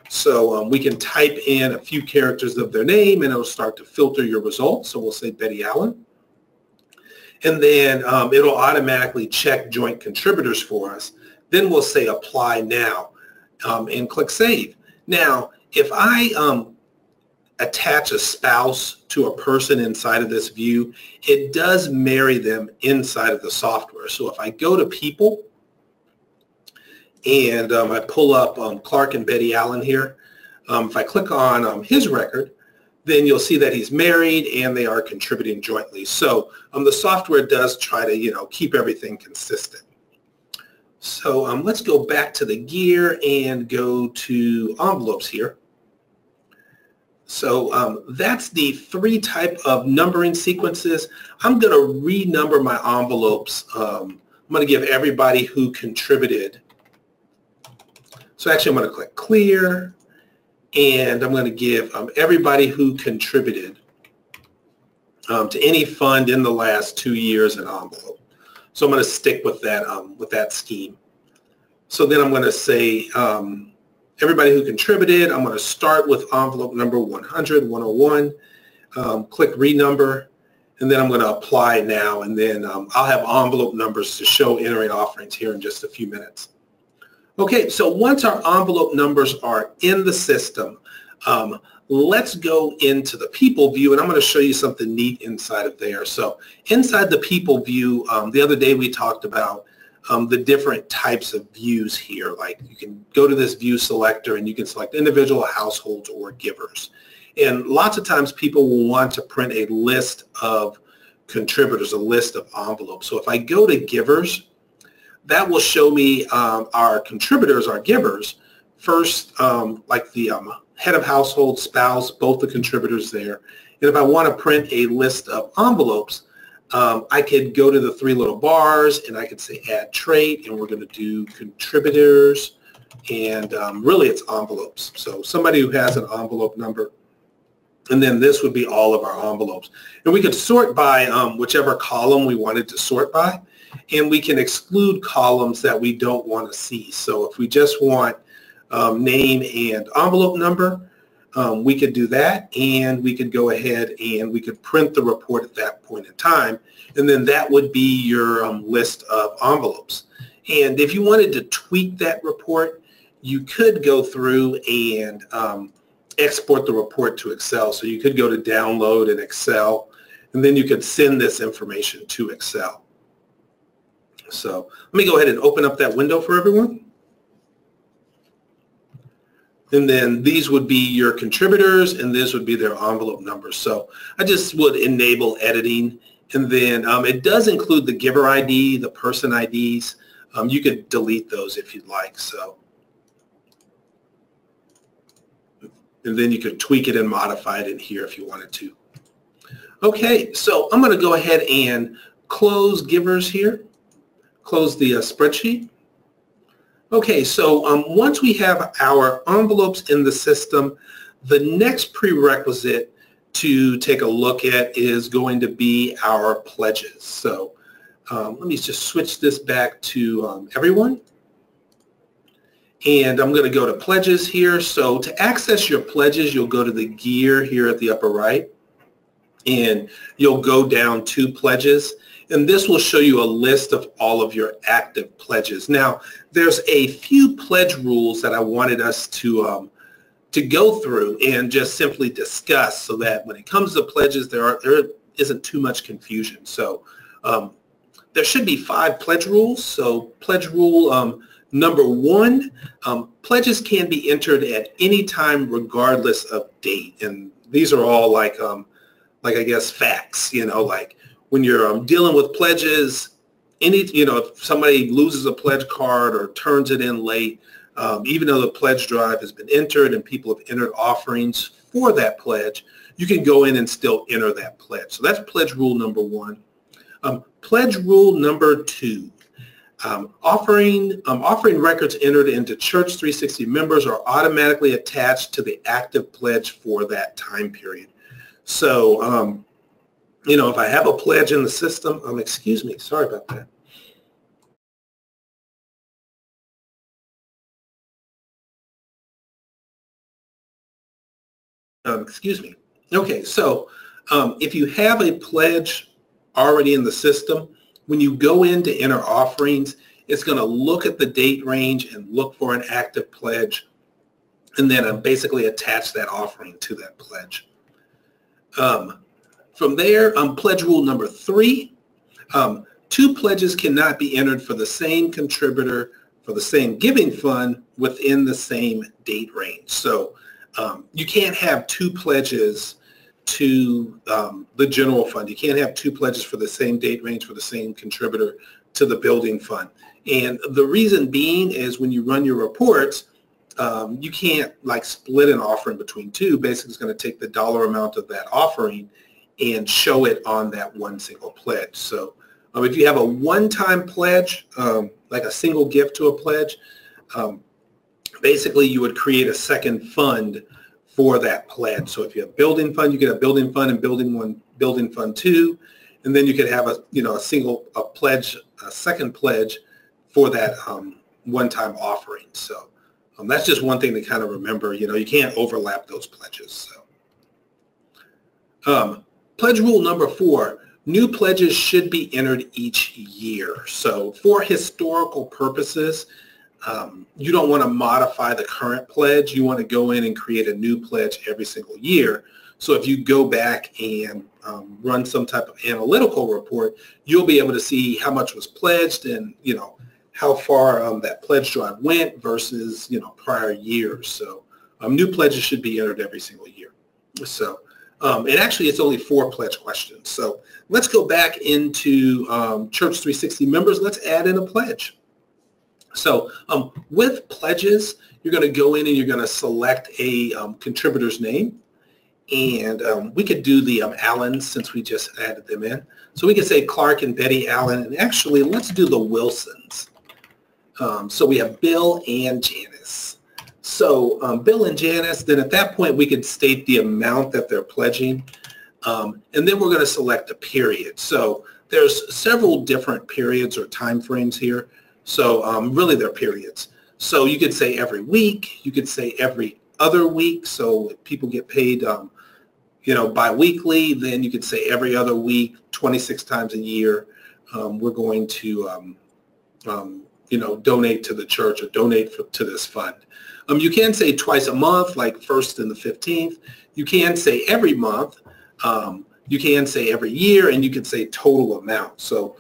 So we can type in a few characters of their name and it'll start to filter your results. So we'll say Betty Allen. And then it'll automatically check joint contributors for us. Then we'll say apply now and click save. Now, if I attach a spouse to a person inside of this view, it does marry them inside of the software. So if I go to people and I pull up Clark and Betty Allen here, if I click on his record, then you'll see that he's married and they are contributing jointly. So the software does try to, keep everything consistent. So let's go back to the gear and go to envelopes here. So that's the 3 type of numbering sequences. I'm going to renumber my envelopes. I'm going to give everybody who contributed. So actually, I'm going to click clear, and I'm going to give everybody who contributed to any fund in the last 2 years an envelope. So I'm going to stick with that scheme. So then I'm going to say everybody who contributed, I'm going to start with envelope number 100, 101, click renumber, And then I'm going to apply now, and then I'll have envelope numbers to show entering offerings here in just a few minutes. Okay, so once our envelope numbers are in the system, let's go into the people view, and I'm going to show you something neat inside of there. So inside the people view, the other day we talked about the different types of views here. Like you can go to this view selector and you can select individual, households, or givers. And lots of times people will want to print a list of contributors, a list of envelopes. So if I go to givers, that will show me our contributors, our givers. First, like the head of household, spouse, both the contributors there. And if I want to print a list of envelopes, I could go to the three little bars and I could say add trait, and we're going to do contributors, and really it's envelopes. So somebody who has an envelope number, and then this would be all of our envelopes. And we could sort by whichever column we wanted to sort by, and we can exclude columns that we don't want to see. So if we just want name and envelope number, we could do that, and we could go ahead and we could print the report at that point in time, and then that would be your list of envelopes. And if you wanted to tweak that report, you could go through and export the report to Excel. So you could go to download in Excel, and then you could send this information to Excel. So let me go ahead and open up that window for everyone. And then these would be your contributors, and this would be their envelope numbers. So I just would enable editing, and then it does include the giver ID, the person IDs. You could delete those if you'd like. So, and then you could tweak it and modify it in here if you wanted to. Okay, so I'm going to go ahead and close givers here, close the spreadsheet. Okay, so once we have our envelopes in the system, the next prerequisite to take a look at is going to be our pledges. So let me just switch this back to everyone. And I'm going to go to pledges here. So to access your pledges, you'll go to the gear here at the upper right, and you'll go down to pledges. And this will show you a list of all of your active pledges. Now, there's a few pledge rules that I wanted us to go through and just simply discuss, so that when it comes to pledges, there isn't too much confusion. So there should be 5 pledge rules. So pledge rule number 1, pledges can be entered at any time regardless of date. And these are all like I guess facts, like when you're dealing with pledges, if somebody loses a pledge card or turns it in late, even though the pledge drive has been entered and people have entered offerings for that pledge, you can go in and still enter that pledge. So that's pledge rule number 1. Pledge rule number 2. Offering records entered into Church360 members are automatically attached to the active pledge for that time period. So, if I have a pledge in the system, excuse me, sorry about that. Excuse me. Okay, so if you have a pledge already in the system, when you go in to enter offerings, it's going to look at the date range and look for an active pledge, and then basically attach that offering to that pledge. From there, pledge rule number 3, 2 pledges cannot be entered for the same contributor for the same giving fund within the same date range. So you can't have 2 pledges to the general fund. You can't have 2 pledges for the same date range for the same contributor to the building fund. And the reason being is when you run your reports, you can't split an offering between 2. Basically, it's going to take the dollar amount of that offering and show it on that one single pledge. So if you have a one-time pledge, like a single gift to a pledge, basically you would create a second fund for that pledge. So if you have building fund, you could have building fund and building 1, building fund 2, and then you could have a pledge, a second pledge for that one-time offering. So that's just one thing to kind of remember. You can't overlap those pledges. So pledge rule number 4, New pledges should be entered each year. So for historical purposes, you don't want to modify the current pledge. You want to go in and create a new pledge every single year. So if you go back and run some type of analytical report, you'll be able to see how much was pledged and, how far that pledge drive went versus, prior years. So new pledges should be entered every single year. So, and actually it's only 4 pledge questions. So let's go back into Church360 members. Let's add in a pledge. So with pledges, you're going to go in and you're going to select a contributor's name. And we could do the Allens since we just added them in. So we could say Clark and Betty Allen. And actually, let's do the Wilsons. So we have Bill and Janice. So Bill and Janice, then at that point, we could state the amount that they're pledging. And then we're going to select a period. So there's several different periods or time frames here. So really they're periods. So you could say every week. You could say every other week. So if people get paid, bi-weekly, then you could say every other week, 26 times a year. We're going to, donate to the church or donate to this fund. You can say twice a month, like 1st and the 15th. You can say every month. You can say every year, and you can say total amount. So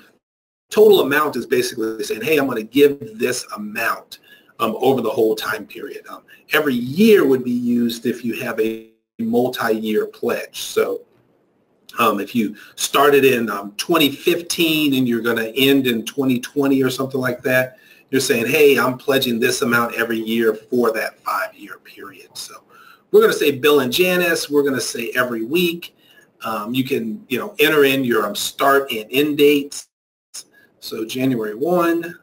total amount is basically saying, hey, I'm going to give this amount over the whole time period. Every year would be used if you have a multi-year pledge. So if you started in 2015 and you're going to end in 2020 or something like that, you're saying, hey, I'm pledging this amount every year for that 5-year period. So we're going to say Bill and Janice. We're going to say every week. You can, enter in your start and end dates. So January 1,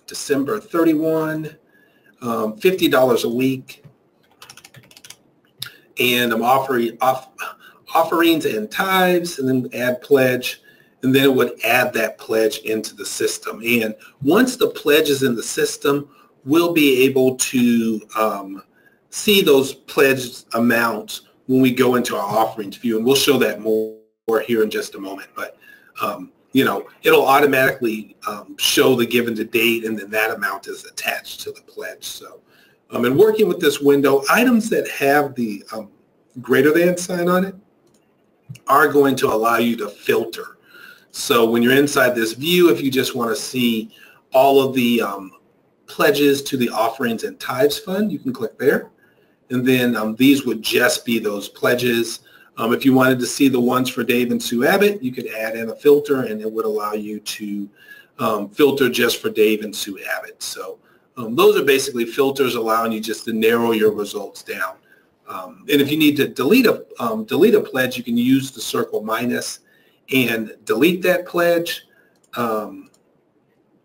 December 31, $50 a week. And I'm offering offerings and tithes, and then add pledge, and then it would add that pledge into the system. And once the pledge is in the system, we'll be able to see those pledged amounts when we go into our offerings view, and we'll show that more here in just a moment. But it'll automatically show the given to date, and then that amount is attached to the pledge. So, and working with this window, items that have the greater than sign on it are going to allow you to filter. So when you're inside this view, if you just want to see all of the pledges to the offerings and tithes fund, you can click there. And then these would just be those pledges. If you wanted to see the ones for Dave and Sue Abbott, you could add in a filter, and it would allow you to filter just for Dave and Sue Abbott. So those are basically filters allowing you just to narrow your results down. And if you need to delete a pledge, you can use the circle minus and delete that pledge. And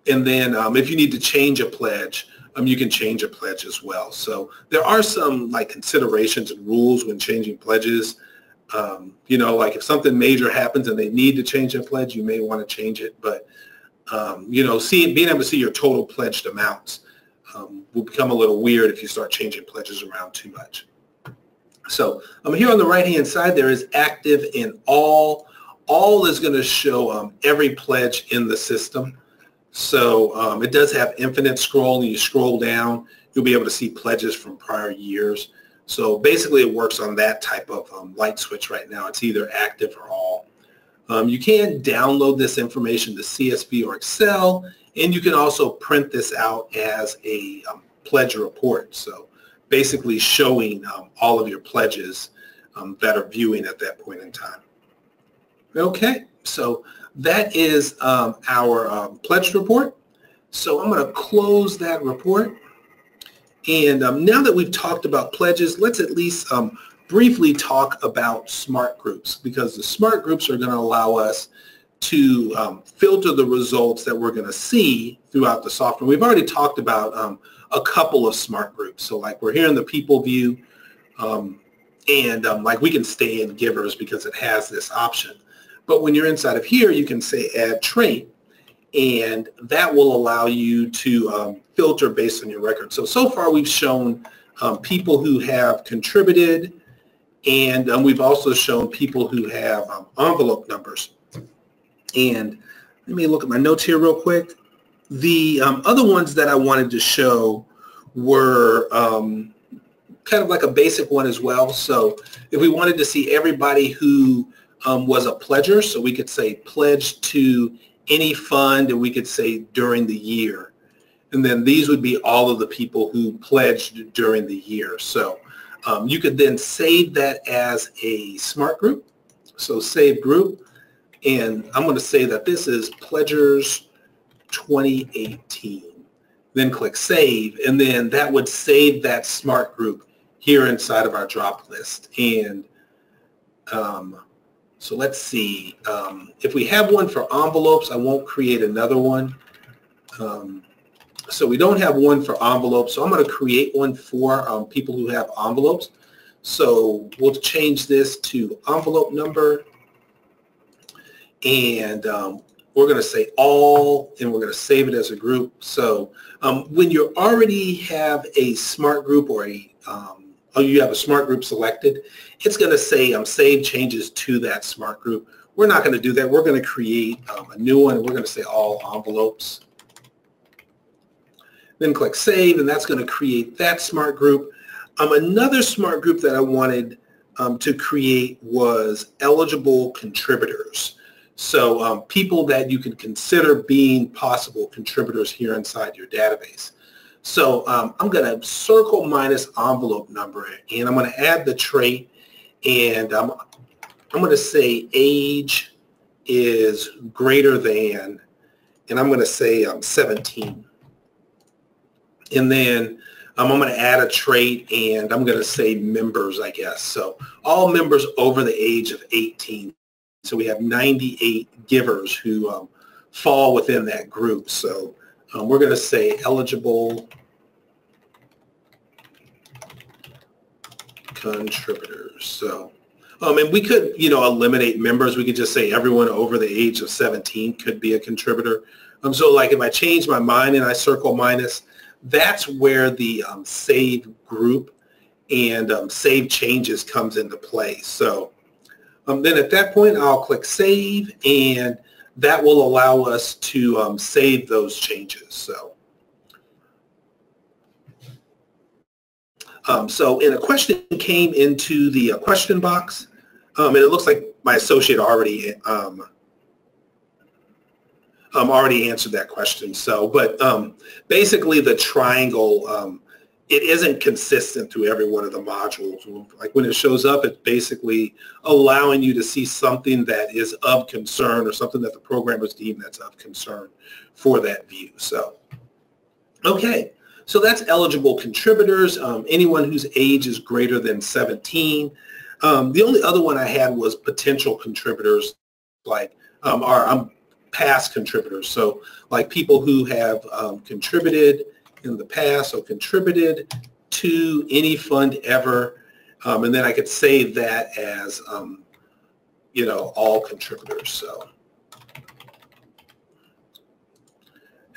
then if you need to change a pledge, you can change a pledge as well. So there are some considerations and rules when changing pledges. Like if something major happens and they need to change a pledge, you may want to change it. But being able to see your total pledged amounts will become a little weird if you start changing pledges around too much. So here on the right-hand side, there is active in all. All is going to show every pledge in the system. So it does have infinite scroll, and you scroll down, you'll be able to see pledges from prior years. So basically it works on that type of light switch right now. It's either active or all. You can download this information to CSV or Excel, and you can also print this out as a pledge report. So basically showing all of your pledges that are viewing at that point in time. Okay, so that is our pledge report. So I'm going to close that report. And now that we've talked about pledges, let's at least briefly talk about smart groups, because the smart groups are going to allow us to filter the results that we're going to see throughout the software. We've already talked about a couple of smart groups. So we're here in the people view, and we can stay in givers because it has this option. But when you're inside of here, you can say add trait, and that will allow you to filter based on your record. So far we've shown people who have contributed And we've also shown people who have envelope numbers. And let me look at my notes here real quick. The other ones that I wanted to show were kind of like a basic one as well. So if we wanted to see everybody who was a pledger, so we could say pledge to any fund, and we could say during the year. And then these would be all of the people who pledged during the year. So you could then save that as a smart group. So save group. And I'm going to say that this is Pledgers 2018. Then click save. And then that would save that smart group here inside of our drop list. And so let's see. If we have one for envelopes, I won't create another one. So we don't have one for envelopes. So I'm going to create one for people who have envelopes. So we'll change this to envelope number. And we're going to say all, and we're going to save it as a group. So when you already have a smart group or you have a smart group selected, it's going to say save changes to that smart group. We're not going to do that. We're going to create a new one. We're going to say all envelopes. Then click save, and that's going to create that smart group. Another smart group that I wanted to create was eligible contributors. So people that you can consider being possible contributors here inside your database. So I'm going to circle minus envelope number, and I'm going to add the trait, and I'm going to say age is greater than, and I'm going to say 17. And then I'm going to add a trait, and I'm going to say members, I guess. So all members over the age of 18. So we have 98 givers who fall within that group. So we're going to say eligible contributors. So, and we could, eliminate members. We could just say everyone over the age of 17 could be a contributor. So like if I change my mind and I circle minus, that's where the save group and save changes comes into play. So then at that point, I'll click save, and that will allow us to save those changes. So and a question came into the question box, and it looks like my associate already answered that question. So, but basically the triangle, it isn't consistent through every one of the modules. Like when it shows up, it's basically allowing you to see something that is of concern or something that the programmers deem that's of concern for that view. So, okay. So that's eligible contributors, anyone whose age is greater than 17. The only other one I had was potential contributors, like past contributors. So like people who have contributed in the past, so contributed to any fund ever, and then I could save that as, all contributors. So,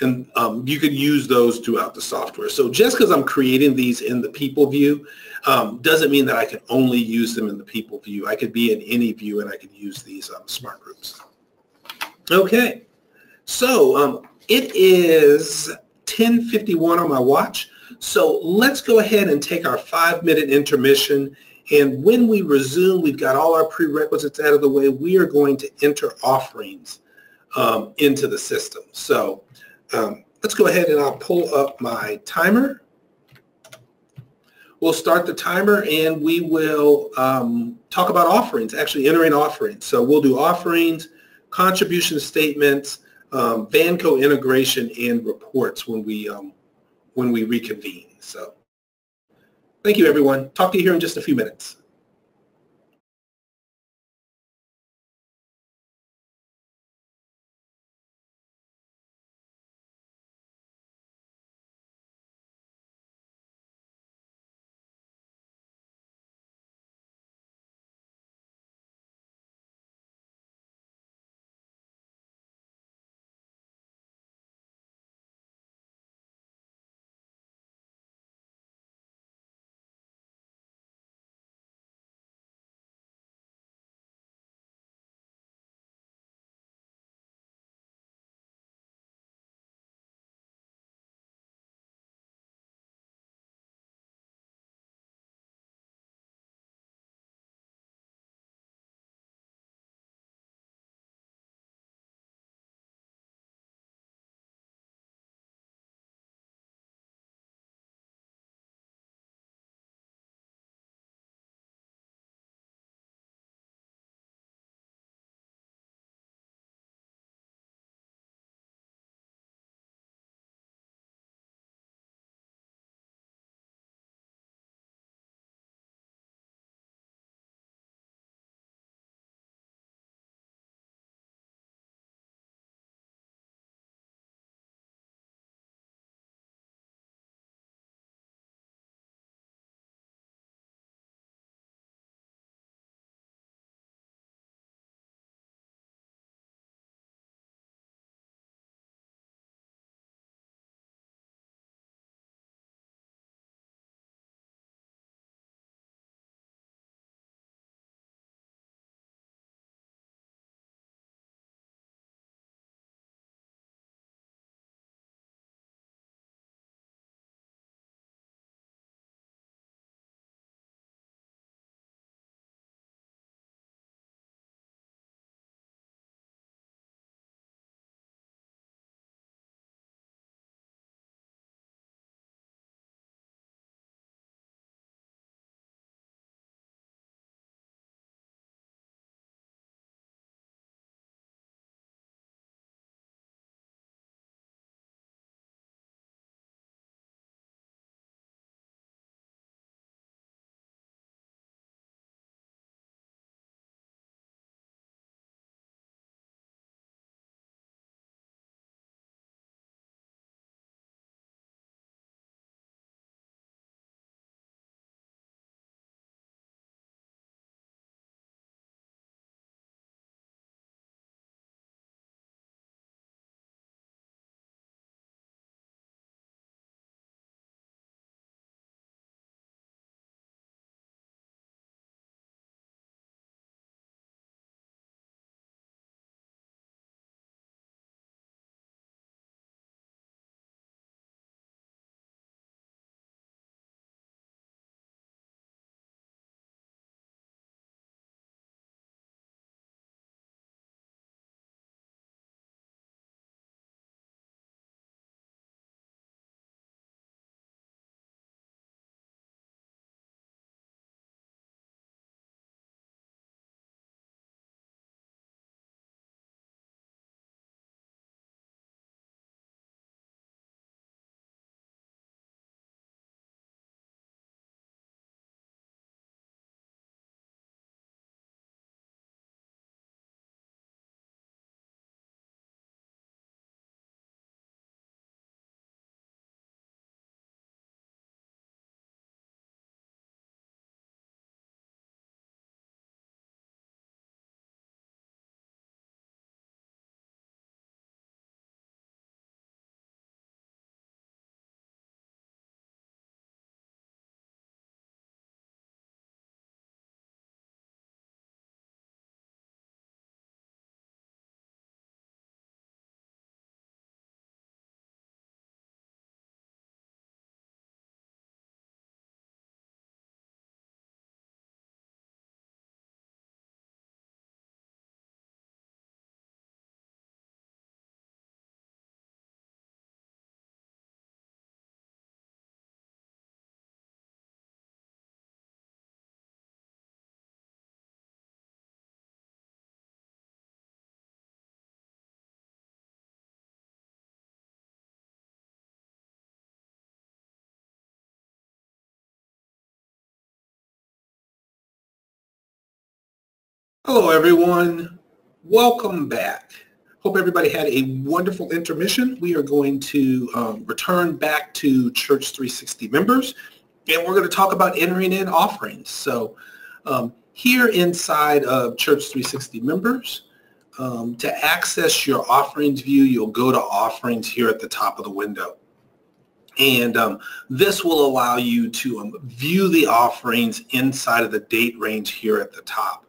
and you could use those throughout the software. So just because I'm creating these in the people view doesn't mean that I can only use them in the people view. I could be in any view and I could use these smart groups. Okay, so it is 10:51 on my watch. So let's go ahead and take our 5-minute intermission. And when we resume, we've got all our prerequisites out of the way. We are going to enter offerings into the system. So let's go ahead and I'll pull up my timer. We'll start the timer and we will talk about offerings, actually entering offerings. So we'll do offerings, contribution statements, Vanco integration, and reports when we reconvene. So thank you, everyone. Talk to you here in just a few minutes. Hello, everyone. Welcome back. Hope everybody had a wonderful intermission. We are going to return back to Church360 members, and we're going to talk about entering in offerings. So here inside of Church360 members, to access your offerings view, you'll go to offerings here at the top of the window. And this will allow you to view the offerings inside of the date range here at the top.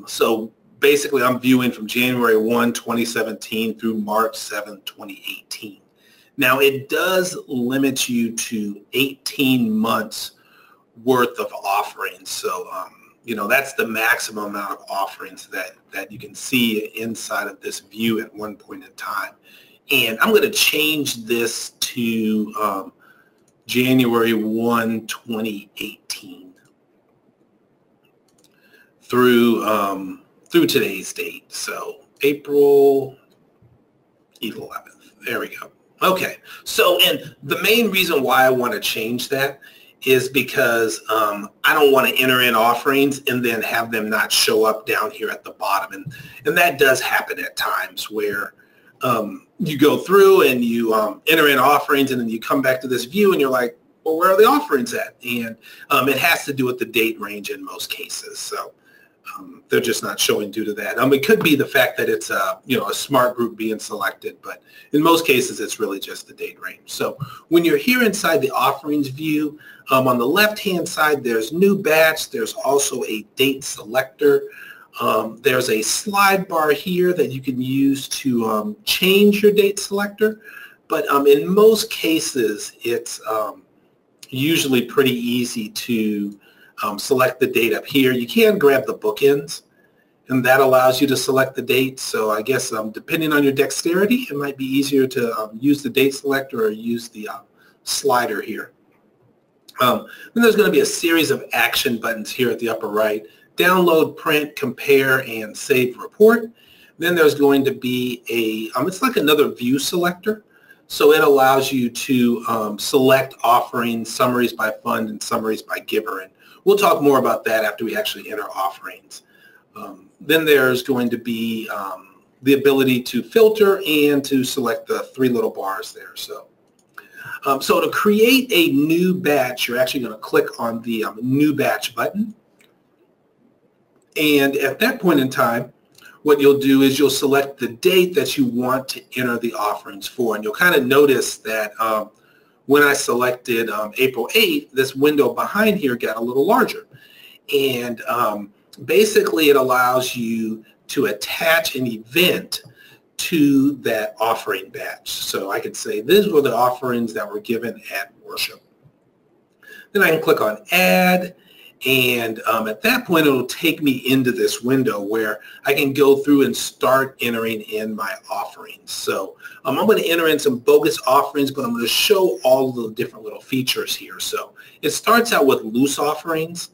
So basically, I'm viewing from January 1, 2017 through March 7, 2018. Now, it does limit you to 18 months worth of offerings. So, that's the maximum amount of offerings that you can see inside of this view at one point in time. And I'm going to change this to January 1, 2018 through today's date. So April 11th. There we go. Okay. So, and the main reason why I want to change that is because I don't want to enter in offerings and then have them not show up down here at the bottom. And that does happen at times where you go through and you enter in offerings and then you come back to this view and you're like, well, where are the offerings at? And it has to do with the date range in most cases. So they're just not showing due to that. It could be the fact that it's a smart group being selected, but in most cases, it's really just the date range. So when you're here inside the offerings view, on the left-hand side, there's new batch. There's also a date selector. There's a slide bar here that you can use to change your date selector. But in most cases, it's usually pretty easy to select the date up here. You can grab the bookends, and that allows you to select the date. So I guess depending on your dexterity, it might be easier to use the date selector or use the slider here. Then there's going to be a series of action buttons here at the upper right. Download, print, compare, and save report. Then there's going to be it's like another view selector. So it allows you to select offerings, summaries by fund, and summaries by giver. And we'll talk more about that after we actually enter offerings. Then there's going to be the ability to filter and to select the three little bars there. So to create a new batch, you're actually going to click on the new batch button. And at that point in time, what you'll do is you'll select the date that you want to enter the offerings for. And you'll kind of notice that when I selected April 8th, this window behind here got a little larger. And basically, it allows you to attach an event to that offering batch. So I could say these were the offerings that were given at worship. Then I can click on Add. And at that point, it'll take me into this window where I can go through and start entering in my offerings. So I'm going to enter in some bogus offerings, but I'm going to show all the different little features here. So it starts out with loose offerings.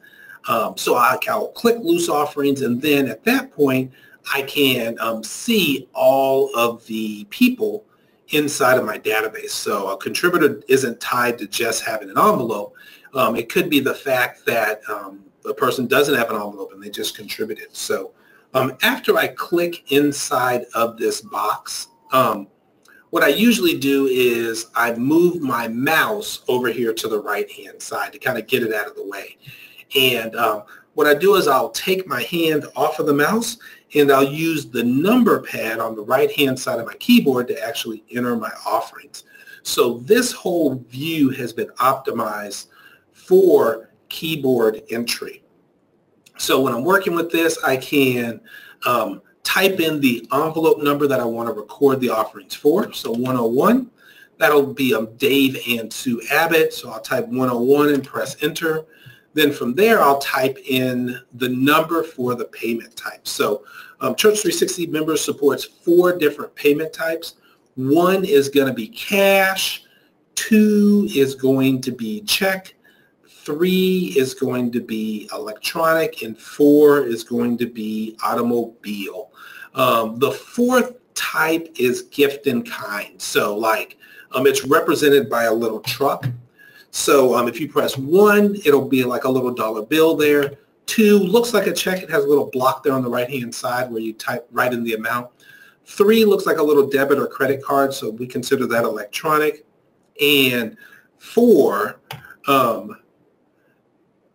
So I'll click loose offerings, and then at that point, I can see all of the people inside of my database. So a contributor isn't tied to just having an envelope. It could be the fact that the person doesn't have an envelope and they just contributed. So after I click inside of this box, what I usually do is I move my mouse over here to the right-hand side to kind of get it out of the way. And what I do is I'll take my hand off of the mouse and I'll use the number pad on the right-hand side of my keyboard to actually enter my offerings. So this whole view has been optimized for keyboard entry. So when I'm working with this, I can type in the envelope number that I want to record the offerings for. So 101, that'll be Dave and Sue Abbott. So I'll type 101 and press enter. Then from there, I'll type in the number for the payment type. So Church360 members supports 4 different payment types. 1 is going to be cash. 2 is going to be check. 3 is going to be electronic, and 4 is going to be automobile. The 4th type is gift in kind. So like it's represented by a little truck. So if you press 1, it'll be like a little dollar bill there. 2 looks like a check. It has a little block there on the right-hand side where you write in the amount. 3 looks like a little debit or credit card, so we consider that electronic. And 4,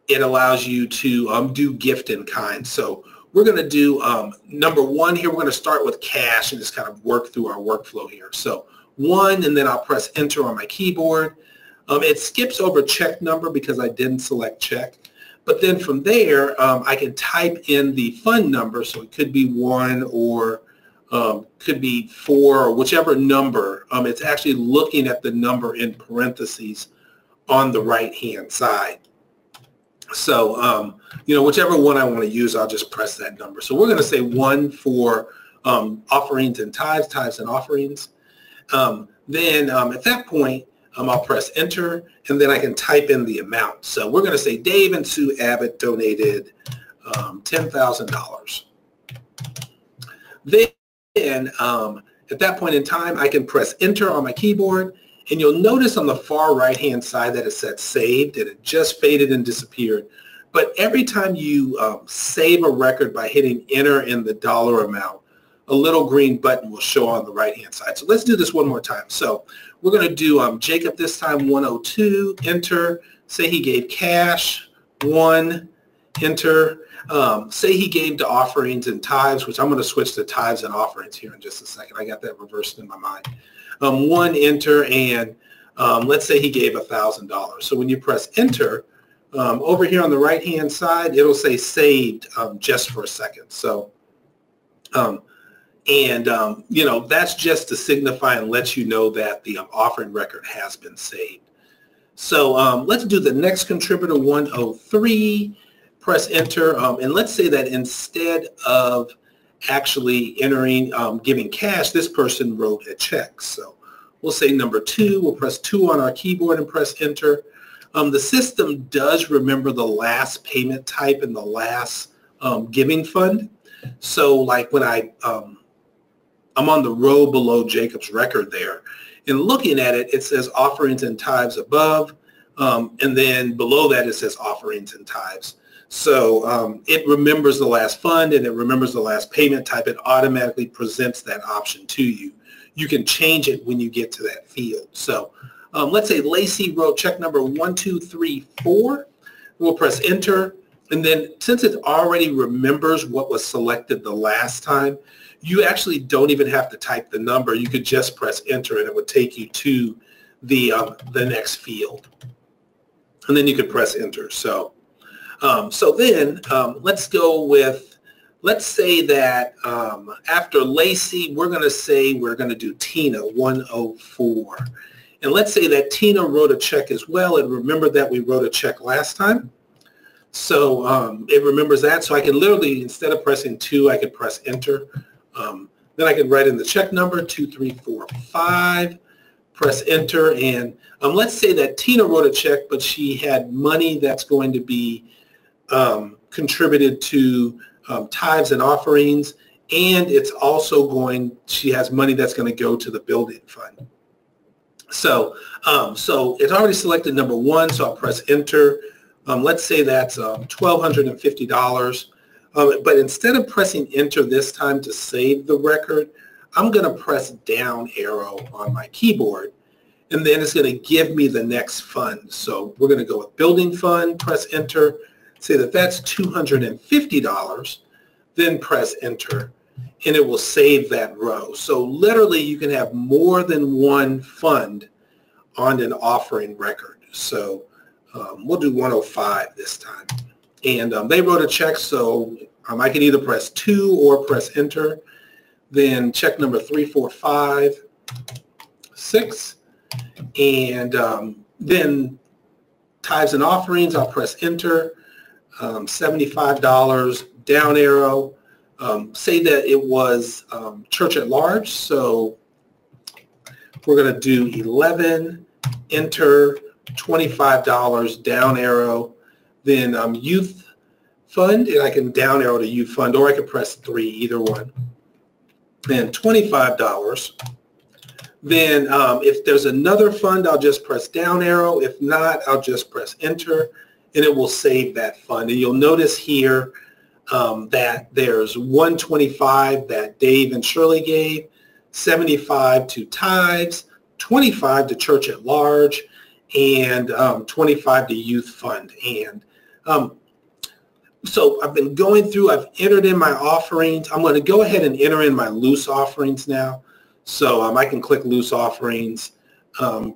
it allows you to do gift in kind. So we're going to do number 1 here. We're going to start with cash and just kind of work through our workflow here. So 1, and then I'll press enter on my keyboard. It skips over check number because I didn't select check. But then from there, I can type in the fund number. So it could be 1 or could be 4 or whichever number. It's actually looking at the number in parentheses on the right-hand side. So, whichever one I want to use, I'll just press that number. So we're going to say 1 for offerings and tithes and offerings. Then at that point, I'll press enter, and then I can type in the amount. So we're going to say Dave and Sue Abbott donated $10,000. Then at that point in time, I can press enter on my keyboard, and you'll notice on the far right-hand side that it said saved, and it just faded and disappeared. But every time you save a record by hitting enter in the dollar amount, a little green button will show on the right-hand side. So let's do this one more time. So we're going to do Jacob this time, 102, enter. Say he gave cash, 1, enter. Say he gave to offerings and tithes, which I'm going to switch to tithes and offerings here in just a second. I got that reversed in my mind. 1, enter, and let's say he gave $1,000. So when you press enter, over here on the right-hand side, it'll say saved just for a second. So, that's just to signify and let you know that the offering record has been saved. So let's do the next contributor, 103. Press enter, and let's say that instead of actually entering, giving cash, this person wrote a check. So we'll say number 2. We'll press 2 on our keyboard and press enter. The system does remember the last payment type and the last giving fund. So like when I'm on the row below Jacob's record there, and looking at it, it says offerings and tithes above, and then below that it says offerings and tithes. So it remembers the last fund and it remembers the last payment type. It automatically presents that option to you. You can change it when you get to that field. So let's say Lacey wrote check number 1234. We'll press enter. And then since it already remembers what was selected the last time, you actually don't even have to type the number. You could just press enter and it would take you to the next field. And then you could press enter. So then let's go with, let's say that after Lacey, we're going to say we're going to do Tina, 104. And let's say that Tina wrote a check as well. And remember that we wrote a check last time. So it remembers that. So I can literally, instead of pressing 2, I could press enter. Then I can write in the check number, 2345, press enter. And let's say that Tina wrote a check, but she had money that's going to be contributed to tithes and offerings, and it's also she has money that's going to go to the building fund. So it's already selected number 1, so I'll press enter. Let's say that's $1,250. But instead of pressing enter this time to save the record, I'm going to press down arrow on my keyboard, and then it's going to give me the next fund. So we're going to go with building fund, press enter, say that that's $250, then press enter, and it will save that row. So literally you can have more than one fund on an offering record. So we'll do 105 this time. And they wrote a check, so I can either press 2 or press enter. Then check number 3456. And then tithes and offerings, I'll press enter. $75, down arrow. Say that it was church at large, so we're going to do 11, enter, $25, down arrow. Then youth fund, and I can down arrow to youth fund, or I can press 3, either one. Then $25. Then if there's another fund, I'll just press down arrow. If not, I'll just press enter. and it will save that fund. And you'll notice here that there's 125 that Dave and Shirley gave, 75 to tithes, 25 to church at large, and 25 to youth fund. And so I've been going through, I've entered in my offerings. I'm going to go ahead and enter in my loose offerings now. So I can click loose offerings,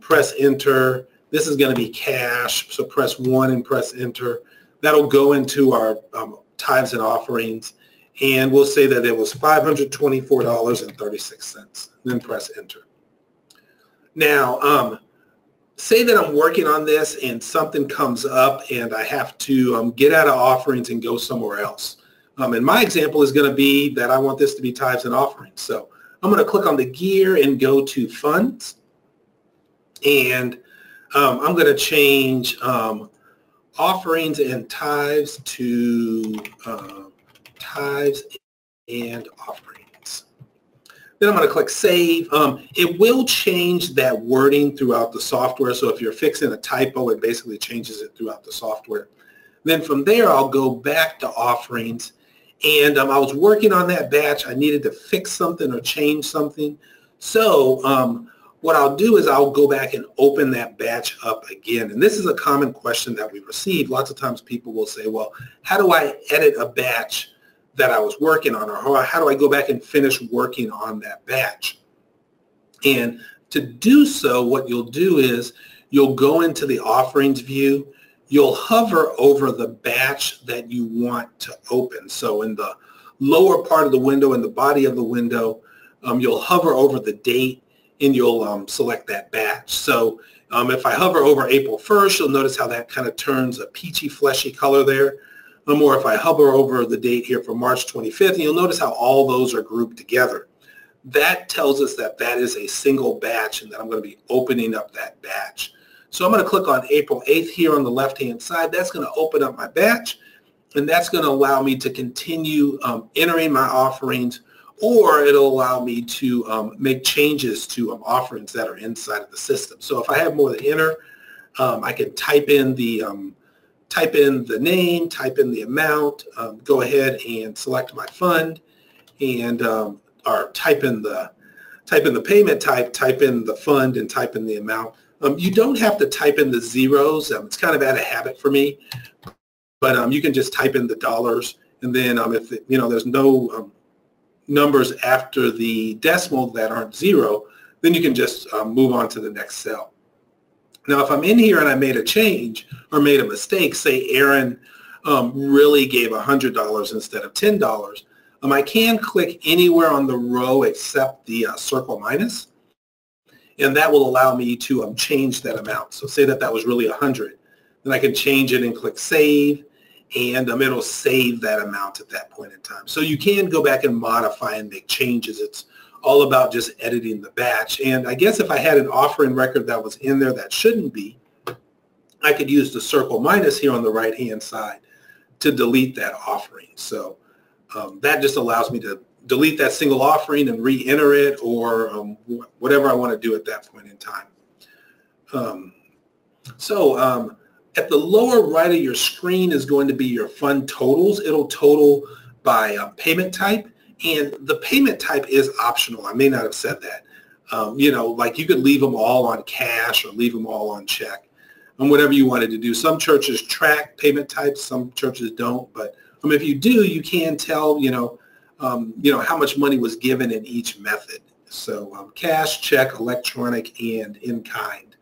press enter. This is going to be cash, so press 1 and press enter. That'll go into our tithes and offerings, and we'll say that it was $524.36. Then press enter. Now, say that I'm working on this and something comes up and I have to get out of offerings and go somewhere else. And my example is going to be that I want this to be tithes and offerings. So I'm going to click on the gear and go to funds, and I'm going to change offerings and tithes to tithes and offerings. Then I'm going to click save. It will change that wording throughout the software. So if you're fixing a typo, it basically changes it throughout the software. Then from there, I'll go back to offerings. And I was working on that batch. I needed to fix something or change something. So what I'll do is I'll go back and open that batch up again. And this is a common question that we receive. Lots of times people will say, well, how do I edit a batch that I was working on? Or how do I go back and finish working on that batch? And to do so, what you'll do is you'll go into the offerings view. You'll hover over the batch that you want to open. So in the lower part of the window, in the body of the window, you'll hover over the date and you'll select that batch. So if I hover over April 1st, you'll notice how that kind of turns a peachy, fleshy color there. Or if I hover over the date here for March 25th, you'll notice how all those are grouped together. That tells us that that is a single batch and that I'm going to be opening up that batch. So I'm going to click on April 8th here on the left-hand side. That's going to open up my batch, and that's going to allow me to continue entering my offerings, or it'll allow me to make changes to offerings that are inside of the system. So if I have more to enter, I can type in the name, type in the amount, go ahead and select my fund, and or type in the payment type, type in the fund, and type in the amount. You don't have to type in the zeros. It's kind of out of habit for me, but you can just type in the dollars, and then if there's no numbers after the decimal that aren't zero, then you can just move on to the next cell. Now, if I'm in here and I made a change or made a mistake, say Aaron really gave $100 instead of $10, I can click anywhere on the row except the circle minus, and that will allow me to change that amount. So say that was really 100, then I can change it and click save, and it'll save that amount at that point in time. So you can go back and modify and make changes. It's all about just editing the batch. And I guess if I had an offering record that was in there that shouldn't be, I could use the circle minus here on the right-hand side to delete that offering. So that just allows me to delete that single offering and re-enter it, or whatever I want to do at that point in time. At the lower right of your screen is going to be your fund totals. It'll total by payment type, and the payment type is optional. I may not have said that. Like you could leave them all on cash or leave them all on check, and whatever you wanted to do. Some churches track payment types, some churches don't, but if you do, you can tell, how much money was given in each method. So cash, check, electronic, and in kind.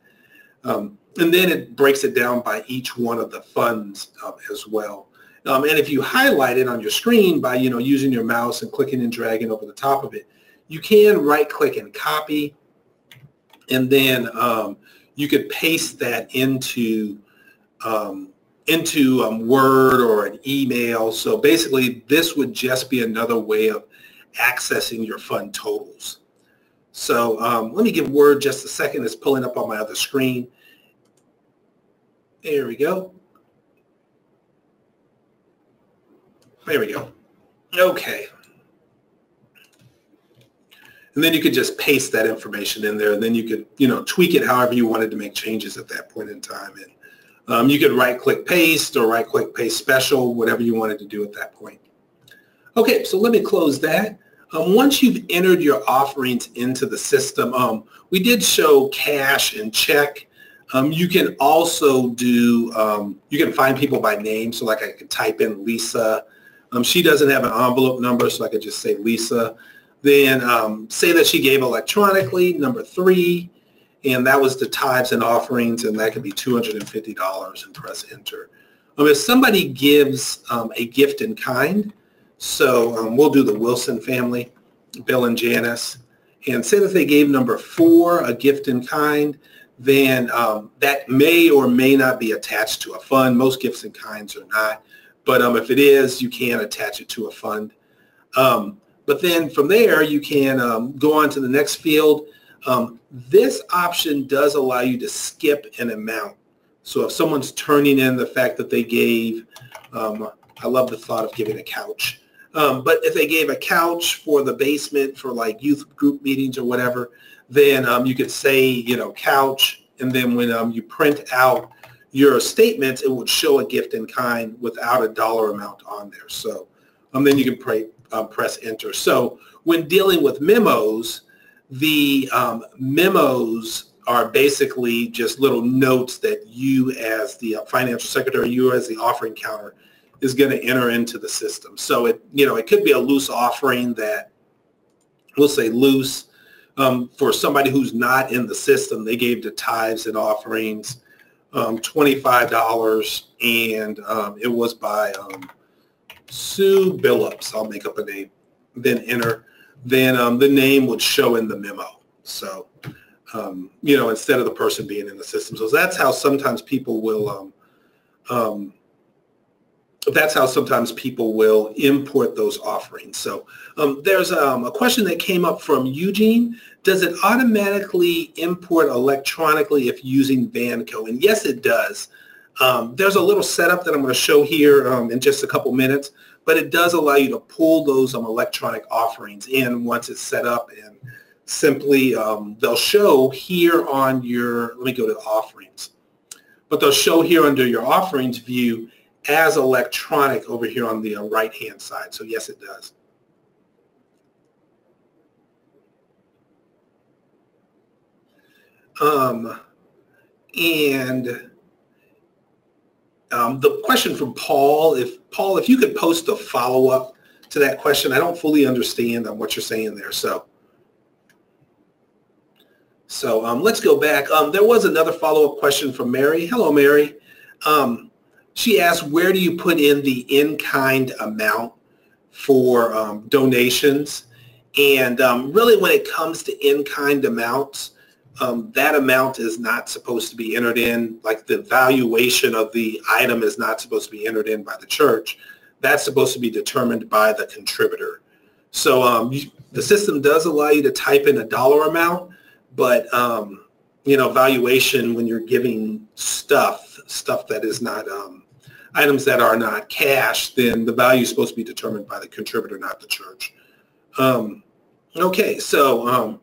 And then it breaks it down by each one of the funds as well. And if you highlight it on your screen by, using your mouse and clicking and dragging over the top of it, you can right-click and copy, and then you could paste that into Word or an email. So basically, this would just be another way of accessing your fund totals. So let me give Word just a second. It's pulling up on my other screen. There we go. There we go. Okay. And then you could just paste that information in there, and then you could, tweak it however you wanted to make changes at that point in time. You could right-click paste or right-click paste special, whatever you wanted to do at that point. Okay, so let me close that. Once you've entered your offerings into the system, we did show cash and check. You can also do, you can find people by name. So like I could type in Lisa. She doesn't have an envelope number, so I could just say Lisa. Then say that she gave electronically, number 3, and that was the tithes and offerings, and that could be $250 and press enter. If somebody gives a gift in kind, so we'll do the Wilson family, Bill and Janice, and say that they gave number 4 a gift in kind, then that may or may not be attached to a fund. Most gifts in kinds are not, but if it is, you can attach it to a fund. But then from there, you can go on to the next field. This option does allow you to skip an amount. So if someone's turning in the fact that they gave, I love the thought of giving a couch. But if they gave a couch for the basement for like youth group meetings or whatever, then you could say, you know, couch, and then when you print out your statements, it would show a gift in kind without a dollar amount on there. So then you can press enter. So when dealing with memos, the memos are basically just little notes that you as the financial secretary, you as the offering counter, is going to enter into the system. So it, you know, it could be a loose offering that, we'll say loose, for somebody who's not in the system. They gave the tithes and offerings $25, and it was by Sue Billups. I'll make up a name, then enter. Then the name would show in the memo. So, you know, instead of the person being in the system. So that's how sometimes people will import those offerings. So there's a question that came up from Eugene. Does it automatically import electronically if using Vanco? And yes, it does. There's a little setup that I'm going to show here in just a couple minutes, but it does allow you to pull those electronic offerings in once it's set up, and simply they'll show here on your, let me go to offerings, but they'll show here under your offerings view as electronic over here on the right-hand side. So yes, it does. The question from Paul, if you could post a follow-up to that question. I don't fully understand what you're saying there. So let's go back. There was another follow-up question from Mary. Hello, Mary. She asked, where do you put in the in-kind amount for donations? And really, when it comes to in-kind amounts, that amount is not supposed to be entered in, like the valuation of the item is not supposed to be entered in by the church. That's supposed to be determined by the contributor. So the system does allow you to type in a dollar amount, but you know, valuation, when you're giving stuff that is not items that are not cash, then the value is supposed to be determined by the contributor, not the church. Okay, so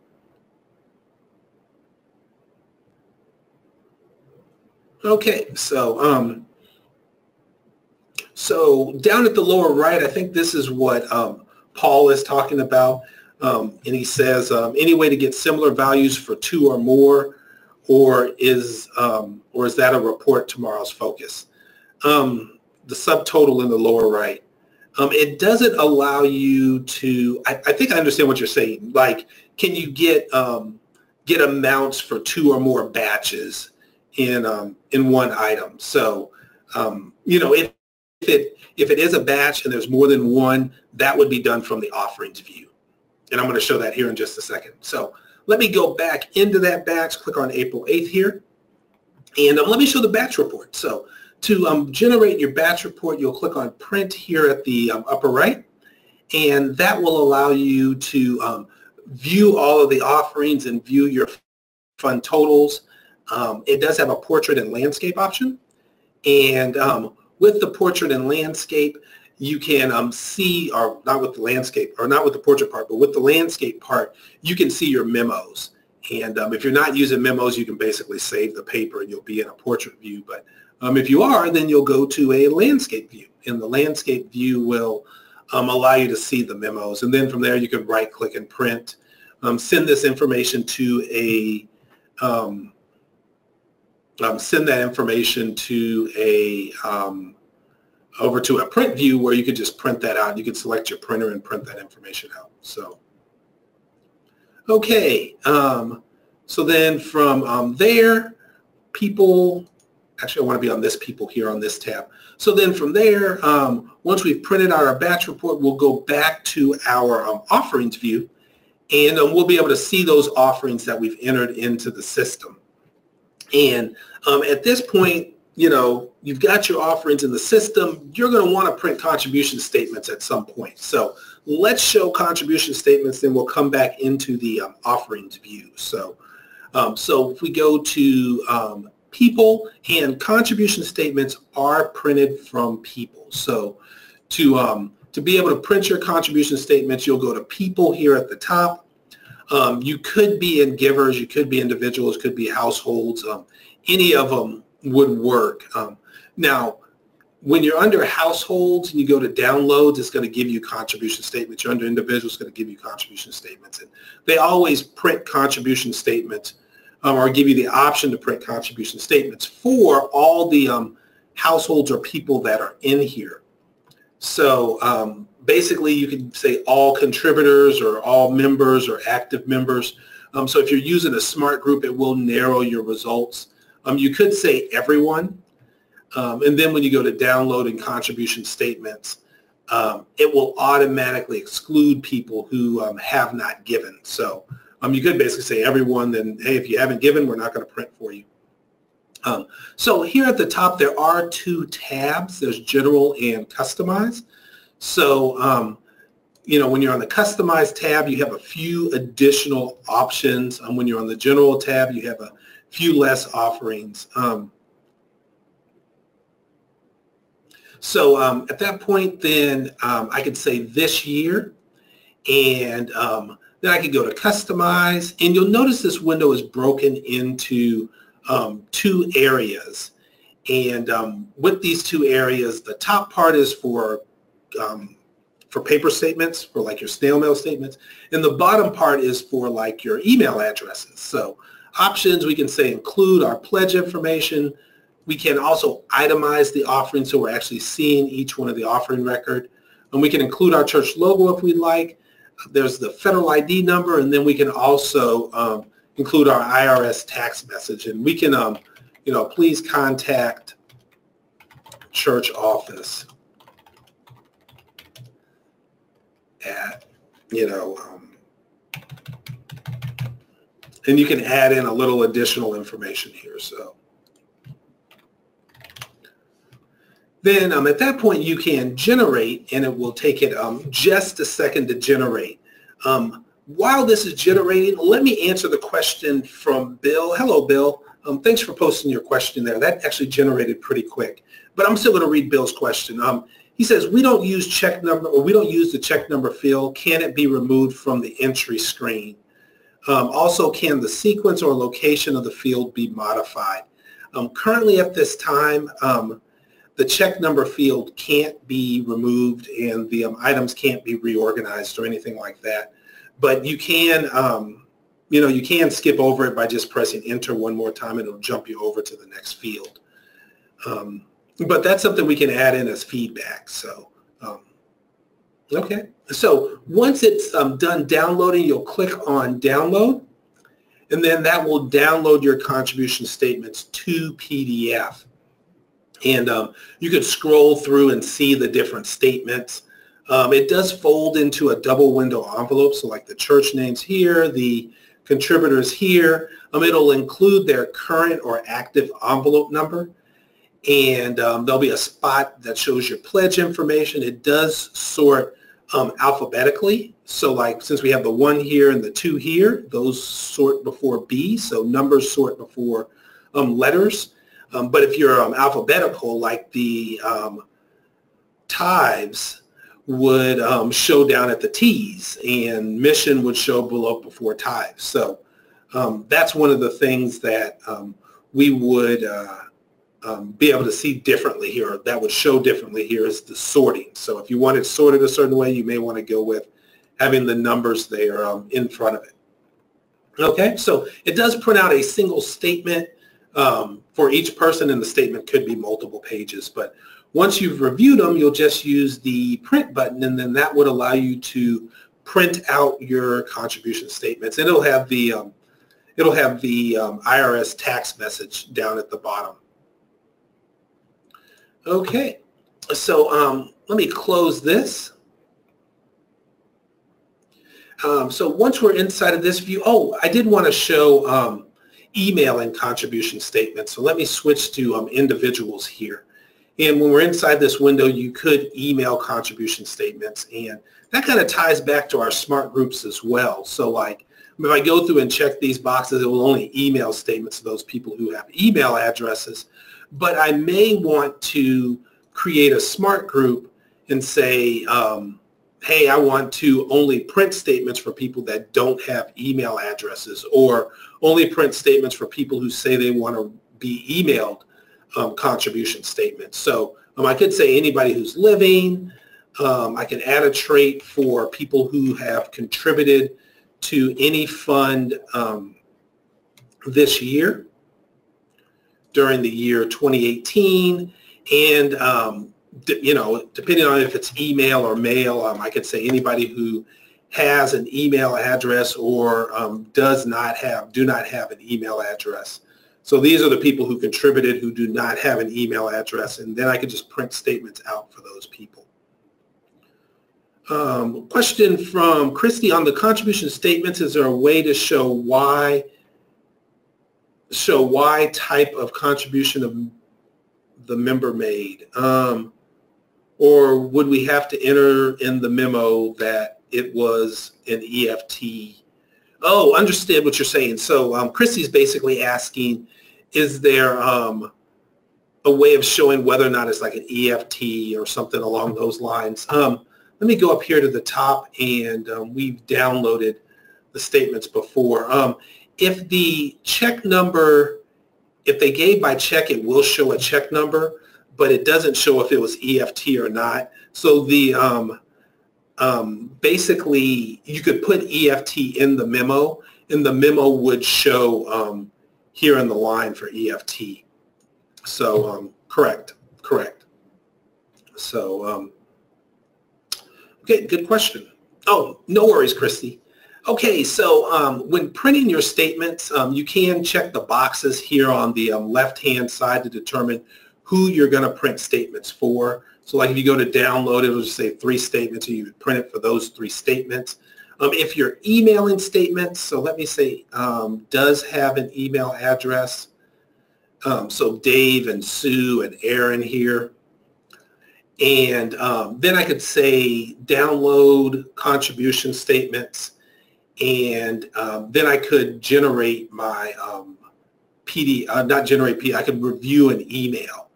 so down at the lower right, I think this is what Paul is talking about, and he says, any way to get similar values for 2 or more, or is that a report tomorrow's focus? The subtotal in the lower right. It doesn't allow you to, I think I understand what you're saying. Like, can you get amounts for 2 or more batches in one item? So, you know, if it is a batch and there's more than one, that would be done from the offerings view. And I'm going to show that here in just a second. So let me go back into that batch, click on April 8th here, and let me show the batch report. So to generate your batch report, you'll click on print here at the upper right, and that will allow you to view all of the offerings and view your fund totals. It does have a portrait and landscape option, and with the portrait and landscape, you can see, or not with the landscape, or not with the portrait part, but with the landscape part, you can see your memos. And if you're not using memos, you can basically save the paper and you'll be in a portrait view. But If you are, then you'll go to a landscape view, and the landscape view will allow you to see the memos. And then from there, you can right-click and print. Send this information to a send that information to a over to a print view where you could just print that out. You could select your printer and print that information out. So, okay. So then from there, people, actually I want to be on this people here on this tab. So then from there, once we've printed out our batch report, we'll go back to our offerings view, and we'll be able to see those offerings that we've entered into the system. And at this point, you've got your offerings in the system. You're going to want to print contribution statements at some point. So let's show contribution statements, then we'll come back into the offerings view. So, if we go to people, and contribution statements are printed from people. So to be able to print your contribution statements, you'll go to people here at the top. You could be in givers, you could be individuals, could be households. Any of them would work. Now, when you're under households and you go to downloads, it's going to give you contribution statements. You're under individuals, it's going to give you contribution statements. And they always print contribution statements or give you the option to print contribution statements for all the households or people that are in here. So basically, you can say all contributors or all members or active members. So if you're using a smart group, it will narrow your results. You could say everyone. And then when you go to downloading contribution statements, it will automatically exclude people who have not given. So you could basically say everyone, then, hey, if you haven't given, we're not going to print for you. So here at the top, there are two tabs. There's General and Customize. So, when you're on the Customize tab, you have a few additional options. When you're on the General tab, you have a few less offerings. So at that point, then I could say this year, and then I could go to Customize, and you'll notice this window is broken into two areas. And with these two areas, the top part is for paper statements, for like your snail mail statements, and the bottom part is for like your email addresses. So options, we can say include our pledge information. We can also itemize the offering, so we're actually seeing each one of the offering record. And we can include our church logo if we'd like. There's the federal ID number, and then we can also include our IRS tax message. And we can, please contact church office at, and you can add in a little additional information here. So then at that point you can generate, and it will take it just a second to generate. While this is generating, let me answer the question from Bill. Hello, Bill. Thanks for posting your question there. That actually generated pretty quick. But I'm still going to read Bill's question. He says, we don't use check number, or we don't use the check number field. Can it be removed from the entry screen? Also, can the sequence or location of the field be modified? Currently at this time, the check number field can't be removed, and the items can't be reorganized or anything like that. But you can, you can skip over it by just pressing enter one more time, and it'll jump you over to the next field. But that's something we can add in as feedback. So, okay. So once it's done downloading, you'll click on download, and then that will download your contribution statements to PDF. And you could scroll through and see the different statements. It does fold into a double window envelope. So like the church names here, the contributors here, it'll include their current or active envelope number. And there'll be a spot that shows your pledge information. It does sort alphabetically. So like since we have the 1 here and the 2 here, those sort before B. So numbers sort before letters. But if you're alphabetical, like the tithes would show down at the T's, and mission would show below before tithes. So that's one of the things that we would be able to see differently here, or that would show differently here, is the sorting. So if you want it sorted a certain way, you may want to go with having the numbers there in front of it. Okay, so it does print out a single statement for each person, and the statement could be multiple pages. But once you've reviewed them, you'll just use the print button, and then that would allow you to print out your contribution statements. And it'll have the IRS tax message down at the bottom. Okay, so let me close this. So once we're inside of this view, I did want to show email and contribution statements. So let me switch to individuals here. And when we're inside this window, you could email contribution statements, and that kind of ties back to our smart groups as well. So like if I go through and check these boxes, it will only email statements to those people who have email addresses. But I may want to create a smart group and say, hey, I want to only print statements for people that don't have email addresses, or only print statements for people who say they want to be emailed contribution statements. So I could say anybody who's living. I can add a trait for people who have contributed to any fund this year, during the year 2018, and depending on if it's email or mail, I could say anybody who has an email address or do not have an email address. So these are the people who contributed who do not have an email address, and then I could just print statements out for those people. Question from Christy on the contribution statements: is there a way to show why type of contribution the member made, or would we have to enter in the memo that it was an EFT? Oh, understood what you're saying. So Christy's basically asking, is there a way of showing whether or not it's like an EFT or something along those lines? Let me go up here to the top, and we've downloaded the statements before. If the check number, if they gave by check, it will show a check number, but it doesn't show if it was EFT or not. So the basically, you could put EFT in the memo, and the memo would show here in the line for EFT. So correct. So okay, good question. Oh, no worries, Christy. Okay, so when printing your statements, you can check the boxes here on the left-hand side to determine who you're going to print statements for. So like if you go to download, it'll just say 3 statements, and you would print it for those 3 statements. If you're emailing statements, so let me say does have an email address. So Dave and Sue and Aaron here. And then I could say download contribution statements, and then I could generate my I could review an email.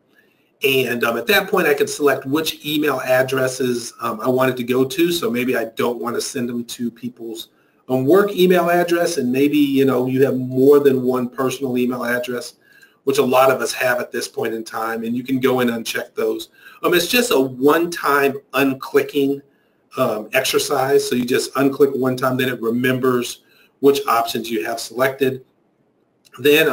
And at that point, I could select which email addresses I wanted to go to. So maybe I don't want to send them to people's work email address, and maybe you have more than one personal email address, which a lot of us have at this point in time, and you can go in and uncheck those. It's just a one-time unclicking exercise. So you just unclick one time, then it remembers which options you have selected. Then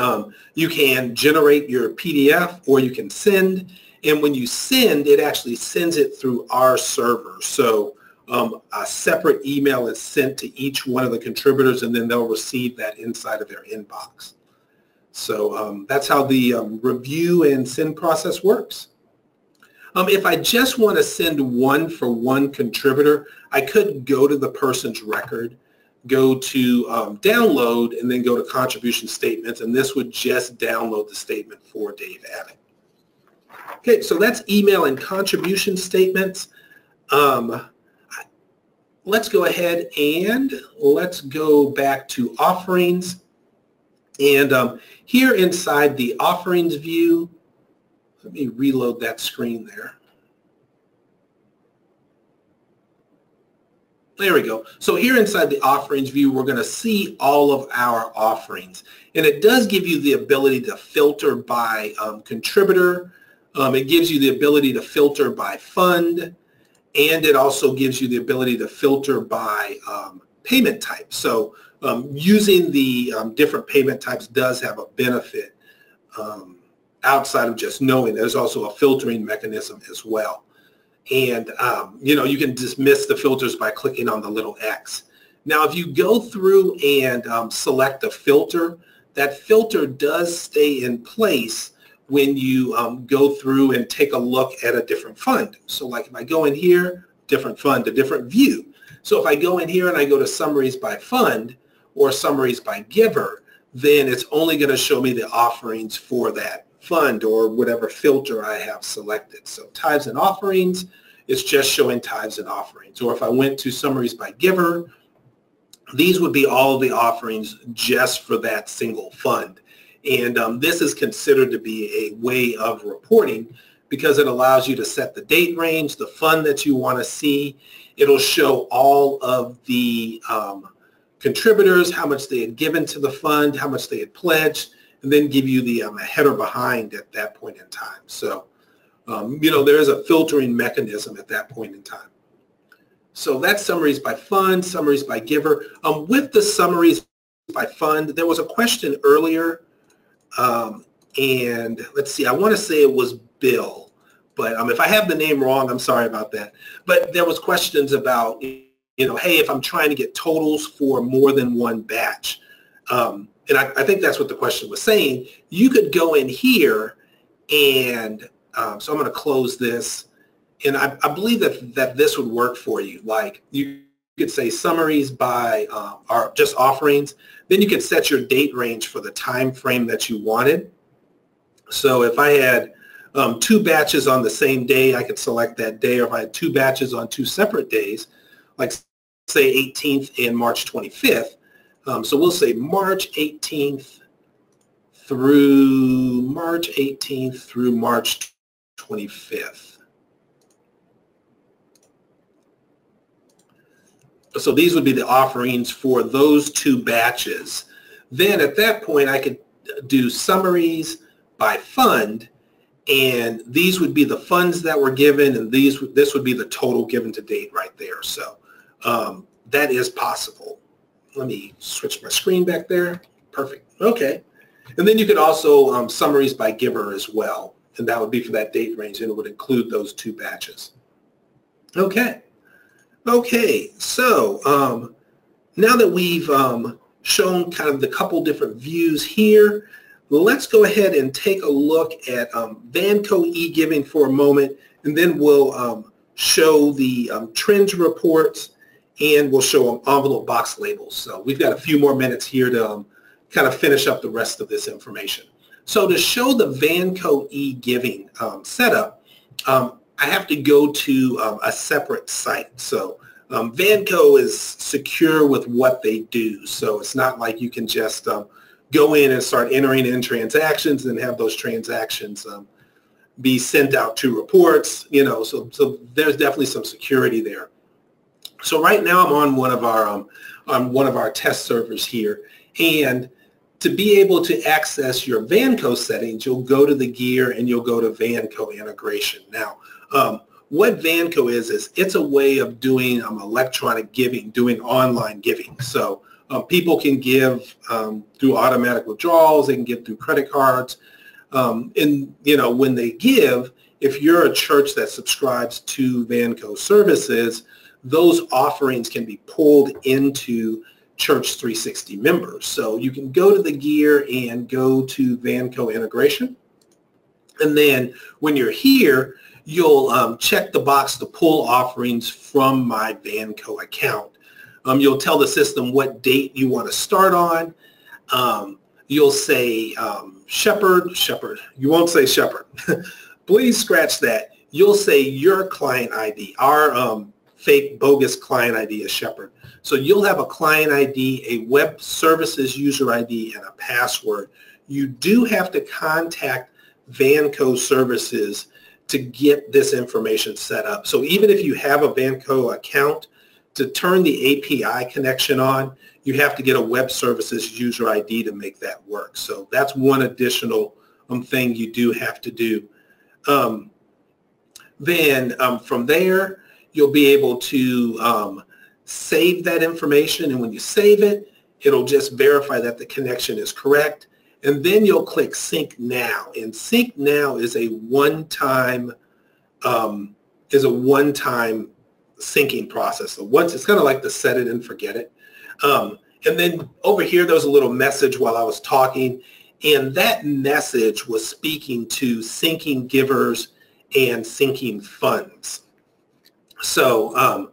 you can generate your PDF, or you can send. And when you send, it actually sends it through our server. So a separate email is sent to each one of the contributors, and then they'll receive that inside of their inbox. So that's how the review and send process works. If I just want to send one for one contributor, I could go to the person's record, go to download, and then go to contribution statements, and this would just download the statement for Dave Abbott. Okay, so that's email and contribution statements. Let's go ahead and let's go back to offerings. And here inside the offerings view, let me reload that screen there. There we go. So here inside the offerings view, we're going to see all of our offerings. And it does give you the ability to filter by contributor. It gives you the ability to filter by fund. And it also gives you the ability to filter by payment type. So using the different payment types does have a benefit outside of just knowing. There's also a filtering mechanism as well. And, you know, you can dismiss the filters by clicking on the little X. Now, if you go through and select a filter, that filter does stay in place when you go through and take a look at a different fund. So like if I go in here, different fund, a different view. So if I go in here and I go to summaries by fund or summaries by giver, then it's only going to show me the offerings for that fund or whatever filter I have selected. So tithes and offerings, it's just showing tithes and offerings. Or if I went to summaries by giver, these would be all of the offerings just for that single fund. And this is considered to be a way of reporting because it allows you to set the date range, the fund that you want to see. It'll show all of the contributors, how much they had given to the fund, how much they had pledged, and then give you the header behind at that point in time. So, you know, there is a filtering mechanism at that point in time. So that's summaries by fund, summaries by giver. With the summaries by fund, there was a question earlier, and let's see, I want to say it was Bill, but if I have the name wrong, I'm sorry about that. But there was questions about, you know, hey, if I'm trying to get totals for more than one batch, and I think that's what the question was saying. You could go in here and so I'm going to close this. And I believe that this would work for you. Like you could say summaries by or just offerings. Then you could set your date range for the time frame that you wanted. So if I had 2 batches on the same day, I could select that day. Or if I had 2 batches on 2 separate days, like say 18th and March 25th, so we'll say March 18th through March 25th. So these would be the offerings for those 2 batches. Then at that point, I could do summaries by fund, and these would be the funds that were given, and this would be the total given to date right there. So that is possible. Let me switch my screen back there. Perfect. Okay. And then you could also summaries by giver as well, and that would be for that date range, and it would include those 2 batches. Okay. Okay, so now that we've shown kind of the couple different views here, let's go ahead and take a look at Vanco e-giving for a moment, and then we'll show the trends reports, and we'll show envelope box labels. So we've got a few more minutes here to kind of finish up the rest of this information. So to show the Vanco e-giving setup, I have to go to a separate site. So Vanco is secure with what they do. So it's not like you can just go in and start entering in transactions and have those transactions be sent out to reports. You know, so there's definitely some security there. So right now I'm on one of our test servers here, and to be able to access your Vanco settings, you'll go to the gear and you'll go to Vanco integration. Now, what Vanco is it's a way of doing electronic giving, doing online giving. So people can give through automatic withdrawals, they can give through credit cards. And, you know, when they give, if you're a church that subscribes to Vanco services, those offerings can be pulled into Church360 members. So you can go to the gear and go to Vanco integration. And then when you're here, you'll check the box to pull offerings from my Vanco account. You'll tell the system what date you want to start on. You'll say Shepherd. You won't say Shepherd. Please scratch that. You'll say your client ID. Our fake bogus client ID is Shepherd. So you'll have a client ID, a web services user ID, and a password. You do have to contact Vanco services to get this information set up. So even if you have a Vanco account, to turn the API connection on, you have to get a web services user ID to make that work. So that's one additional thing you do have to do. Then from there, you'll be able to save that information. And when you save it, it'll just verify that the connection is correct. And then you'll click Sync Now. And Sync Now is a one-time syncing process. So once, it's kind of like the set it and forget it. And then over here, there was a little message while I was talking, and that message was speaking to syncing givers and syncing funds. So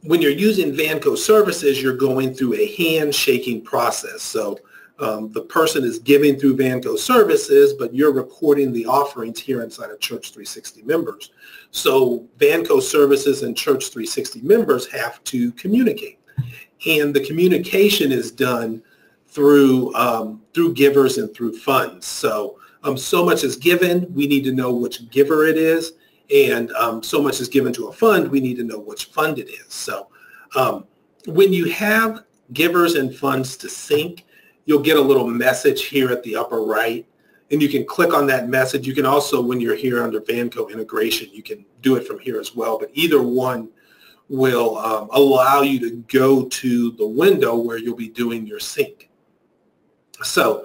when you're using Vanco services, you're going through a handshaking process. So the person is giving through Vanco services, but you're recording the offerings here inside of Church360 members. So Vanco services and Church360 members have to communicate. And the communication is done through givers and through funds. So so much is given, we need to know which giver it is, and so much is given to a fund, we need to know which fund it is. So when you have givers and funds to sync, you'll get a little message here at the upper right, and you can click on that message. You can also, when you're here under Vanco integration, you can do it from here as well, but either one will allow you to go to the window where you'll be doing your sync. So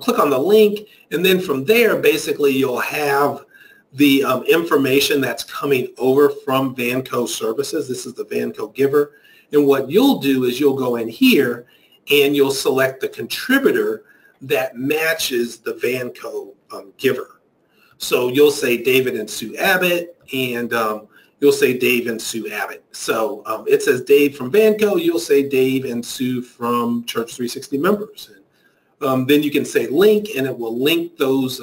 click on the link, and then from there, basically, you'll have the information that's coming over from Vanco services. This is the Vanco giver. And what you'll do is you'll go in here and you'll select the contributor that matches the Vanco giver. So you'll say David and Sue Abbott, and you'll say Dave and Sue Abbott. So it says Dave from Vanco, you'll say Dave and Sue from Church360 members. And then you can say link, and it will link those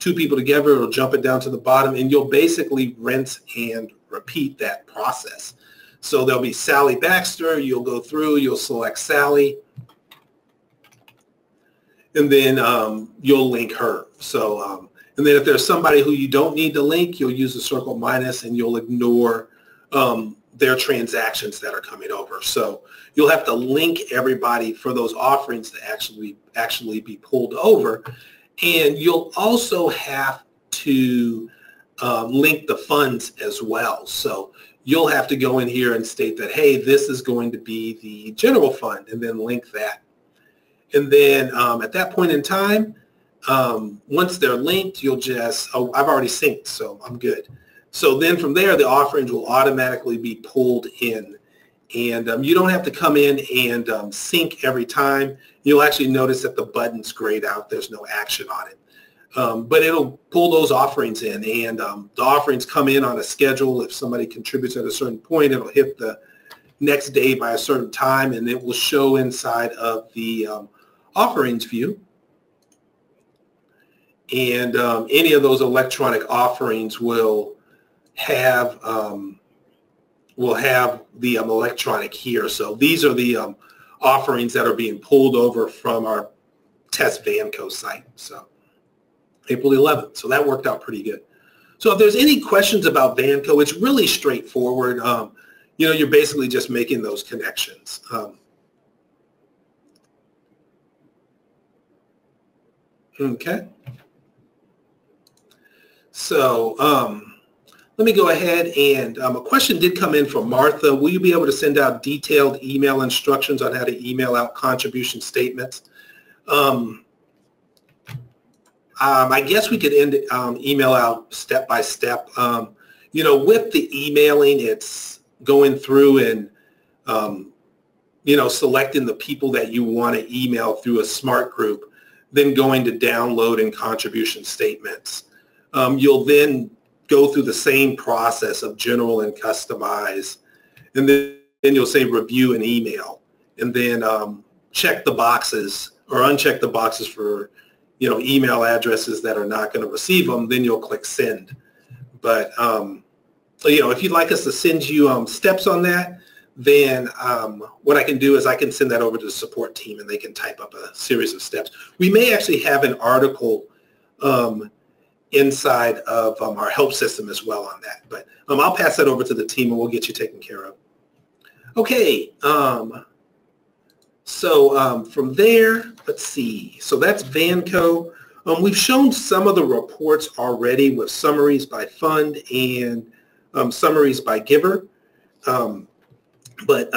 two people together. It'll jump it down to the bottom, and you'll basically rinse and repeat that process. So there'll be Sally Baxter. You'll go through, you'll select Sally, and then you'll link her. So, and then if there's somebody who you don't need to link, you'll use the circle minus, and you'll ignore their transactions that are coming over. So you'll have to link everybody for those offerings to actually be pulled over. And you'll also have to link the funds as well. So you'll have to go in here and state that, hey, this is going to be the general fund, and then link that. And then at that point in time, once they're linked, you'll just, oh, I've already synced, so I'm good. So then from there, the offerings will automatically be pulled in. And you don't have to come in and sync every time. You'll actually notice that the button's grayed out. There's no action on it. But it'll pull those offerings in. And the offerings come in on a schedule. If somebody contributes at a certain point, it'll hit the next day by a certain time, and it will show inside of the offerings view. And any of those electronic offerings will have the electronic here. So these are the offerings that are being pulled over from our test Vanco site. So April 11th. So that worked out pretty good. So if there's any questions about Vanco, it's really straightforward. You know, you're basically just making those connections. Okay. So let me go ahead and a question did come in from Martha. Will you be able to send out detailed email instructions on how to email out contribution statements? I guess we could email out step by step. You know, with the emailing, it's going through and, you know, selecting the people that you want to email through a smart group, then going to download and contribution statements. You'll then go through the same process of general and customize, and then you'll say review and email, and then check the boxes or uncheck the boxes for, you know, email addresses that are not going to receive them. Then you'll click send. But you know, if you'd like us to send you steps on that, then what I can do is I can send that over to the support team, and they can type up a series of steps. We may actually have an article inside of our help system as well on that. But I'll pass that over to the team, and we'll get you taken care of. Okay, from there, let's see. So that's Vanco. We've shown some of the reports already with summaries by fund and summaries by giver. But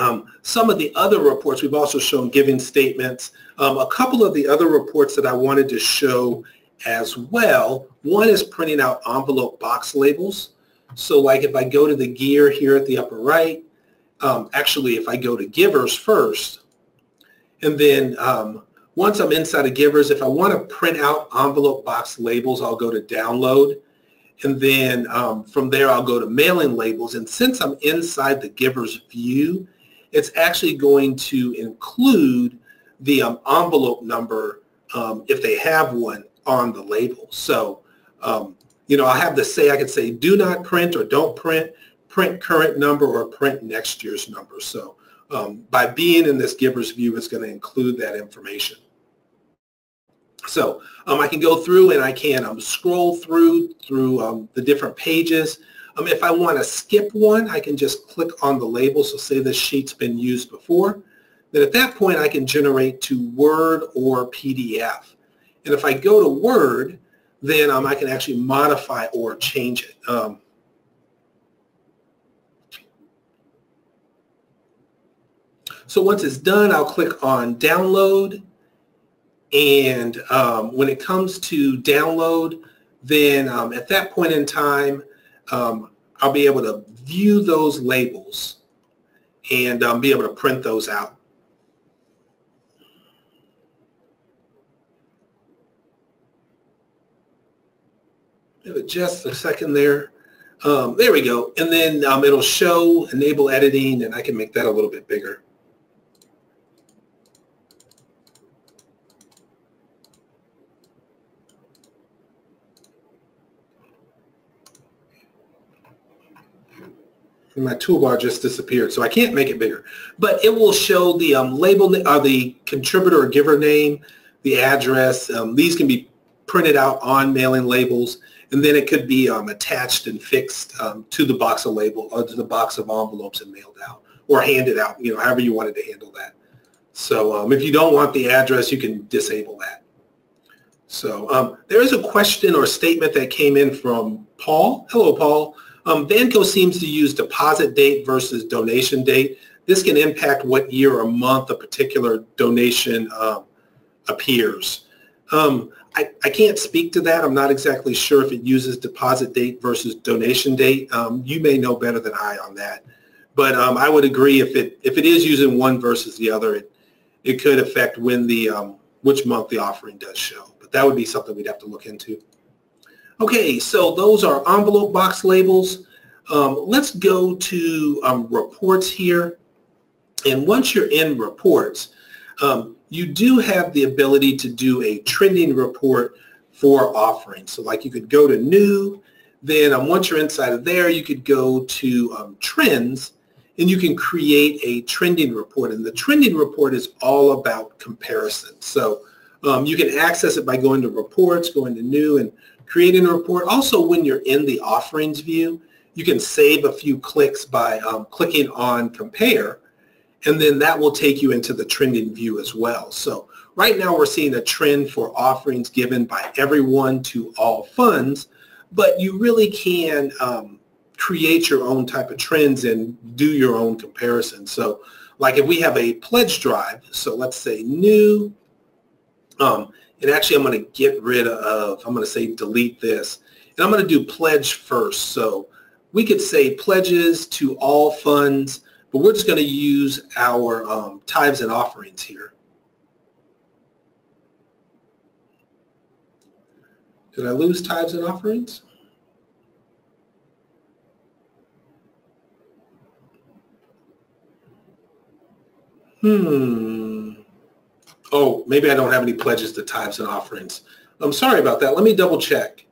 some of the other reports, we've also shown giving statements. A couple of the other reports that I wanted to show as well, one is printing out envelope box labels. So like if I go to the gear here at the upper right, actually if I go to givers first, and then once I'm inside of givers, if I want to print out envelope box labels, I'll go to download. And then from there, I'll go to mailing labels. And since I'm inside the giver's view, it's actually going to include the envelope number, if they have one, on the label. So, I have to say, I could say do not print or don't print, print current number or print next year's number. So by being in this giver's view, it's going to include that information. So I can go through and I can scroll through the different pages. If I want to skip one, I can just click on the label. So say this sheet's been used before. Then at that point, I can generate to Word or PDF. And if I go to Word, then I can actually modify or change it. So once it's done, I'll click on Download. And when it comes to download, then at that point in time, I'll be able to view those labels and be able to print those out. Give it just a second there. There we go. And then it'll show enable editing, and I can make that a little bit bigger. And my toolbar just disappeared, so I can't make it bigger. But it will show the label, or the contributor or giver name, the address. These can be printed out on mailing labels, and then it could be attached and fixed to the box of label, or to the box of envelopes and mailed out, or handed out, however you wanted to handle that. So if you don't want the address, you can disable that. So there is a question or statement that came in from Paul. Hello, Paul. Vanco seems to use deposit date versus donation date. This can impact what year or month a particular donation appears. I can't speak to that. I'm not exactly sure if it uses deposit date versus donation date. You may know better than I on that. But I would agree if it is using one versus the other, it could affect when which month the offering does show. But that would be something we'd have to look into. Okay, so those are envelope box labels. Let's go to reports here. And once you're in reports, you do have the ability to do a trending report for offerings. So like you could go to new, then once you're inside of there, you could go to trends, and you can create a trending report. And the trending report is all about comparison. So you can access it by going to reports, going to new, and creating a report. Also, when you're in the offerings view, you can save a few clicks by clicking on compare, and then that will take you into the trending view as well. So right now we're seeing a trend for offerings given by everyone to all funds, but you really can create your own type of trends and do your own comparison. So like if we have a pledge drive, so let's say new, and actually I'm going to get rid of, I'm going to say delete this, and I'm going to do pledge first. So we could say pledges to all funds, but we're just going to use our tithes and offerings here. Did I lose tithes and offerings? Oh, maybe I don't have any pledges to tithes and offerings. I'm sorry about that. Let me double check.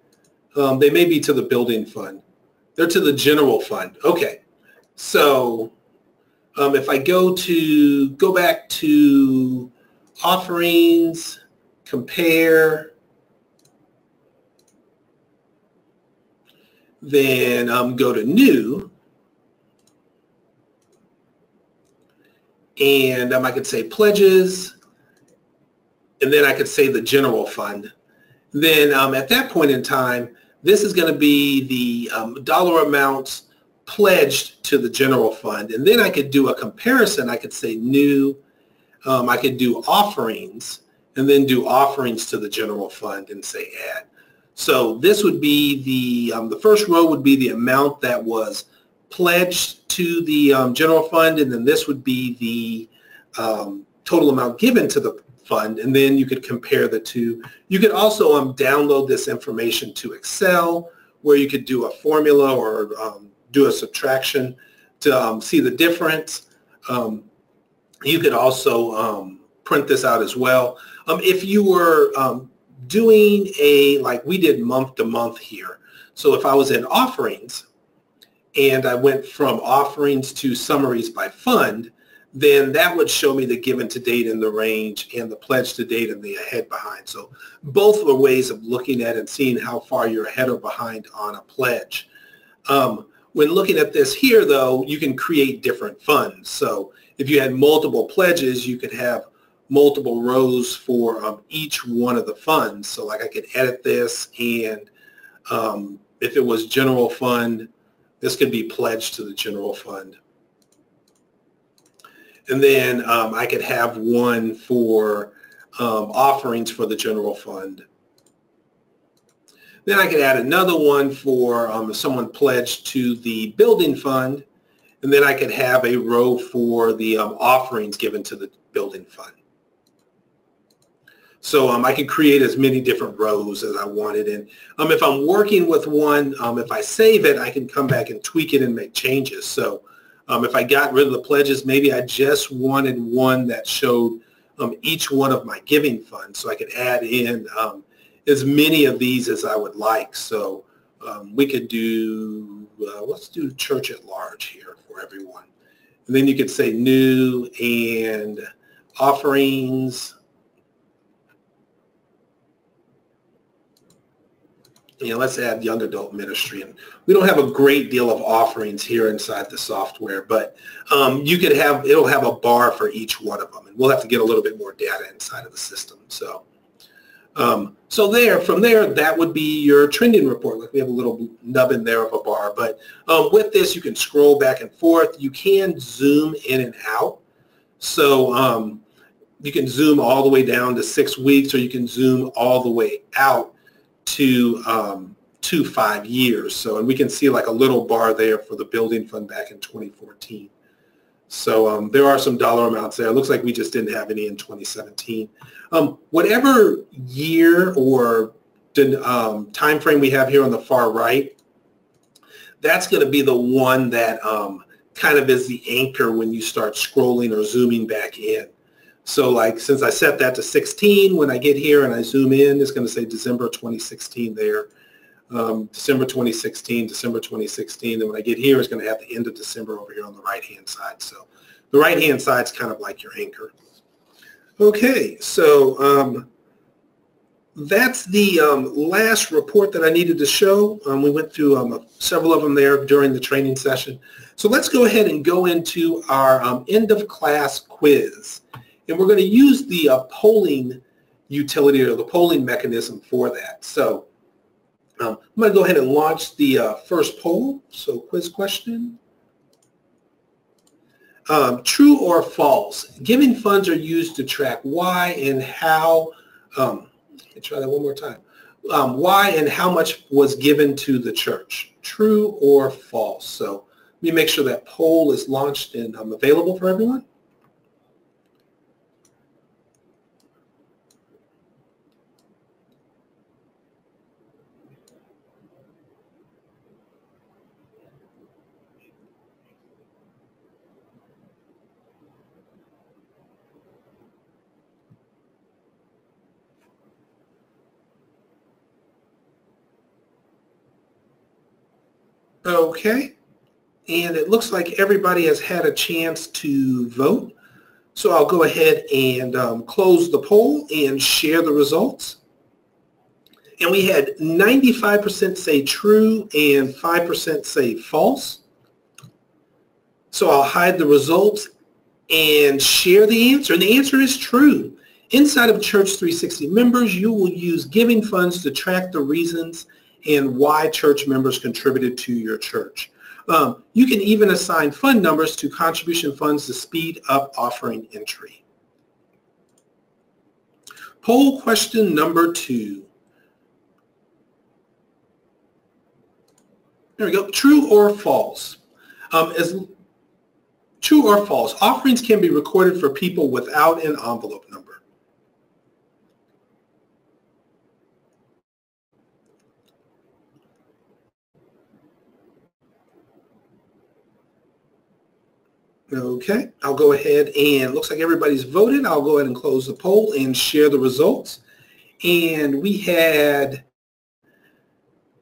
They may be to the building fund. They're to the general fund. Okay. So if I go back to offerings, compare, then go to new, and I could say pledges, and then I could say the general fund. Then at that point in time, this is going to be the dollar amounts pledged to the general fund. And then I could do a comparison. I could say new, I could do offerings, and then do offerings to the general fund and say add. So this would be the first row would be the amount that was pledged to the general fund, and then this would be the total amount given to the fund, and then you could compare the two. You could also download this information to Excel, where you could do a formula or do a subtraction to see the difference. You could also print this out as well. If you were doing like we did month to month here, so if I was in offerings and I went from offerings to summaries by fund, then that would show me the given to date and the range and the pledge to date and the ahead behind. So both are ways of looking at and seeing how far you're ahead or behind on a pledge. When looking at this here, though, you can create different funds. So if you had multiple pledges, you could have multiple rows for each one of the funds. So like I could edit this, and if it was general fund, this could be pledged to the general fund. And then I could have one for offerings for the general fund. Then I could add another one for if someone pledged to the building fund, and then I could have a row for the offerings given to the building fund. So I could create as many different rows as I wanted. And if I'm working with one, if I save it, I can come back and tweak it and make changes. So if I got rid of the pledges, maybe I just wanted one that showed each one of my giving funds, so I could add in as many of these as I would like. So we could do, let's do church at large here for everyone. And then you could say new and offerings. Let's add young adult ministry. And we don't have a great deal of offerings here inside the software, but you could have, it'll have a bar for each one of them, and we'll have to get a little bit more data inside of the system. So, from there, that would be your trending report. Like we have a little nub in there of a bar, but with this, you can scroll back and forth. You can zoom in and out. So you can zoom all the way down to 6 weeks, or you can zoom all the way out to 5 years. So, and we can see like a little bar there for the building fund back in 2014. So there are some dollar amounts there. It looks like we just didn't have any in 2017. Whatever year or time frame we have here on the far right, that's going to be the one that kind of is the anchor when you start scrolling or zooming back in. So like since I set that to 16, when I get here and I zoom in, it's going to say December 2016 there. December 2016, December 2016. And when I get here, it's going to have the end of December over here on the right-hand side. So the right-hand side is kind of like your anchor. Okay, so that's the last report that I needed to show. We went through several of them there during the training session. So let's go ahead and go into our end of class quiz. And we're going to use the polling utility or the polling mechanism for that. So I'm going to go ahead and launch the first poll. So quiz question. True or false? Giving funds are used to track why and how, let me try that one more time. Why and how much was given to the church. True or false? So let me make sure that poll is launched and available for everyone. Okay, and it looks like everybody has had a chance to vote. So I'll go ahead and close the poll and share the results. And we had 95% say true and 5% say false. So I'll hide the results and share the answer. And the answer is true. Inside of Church360 members, you will use giving funds to track the reasons and why church members contributed to your church. You can even assign fund numbers to contribution funds to speed up offering entry. Poll question number 2. There we go. True or false? True or false, offerings can be recorded for people without an envelope number. Okay, I'll go ahead and looks like everybody's voted. I'll go ahead and close the poll and share the results. And we had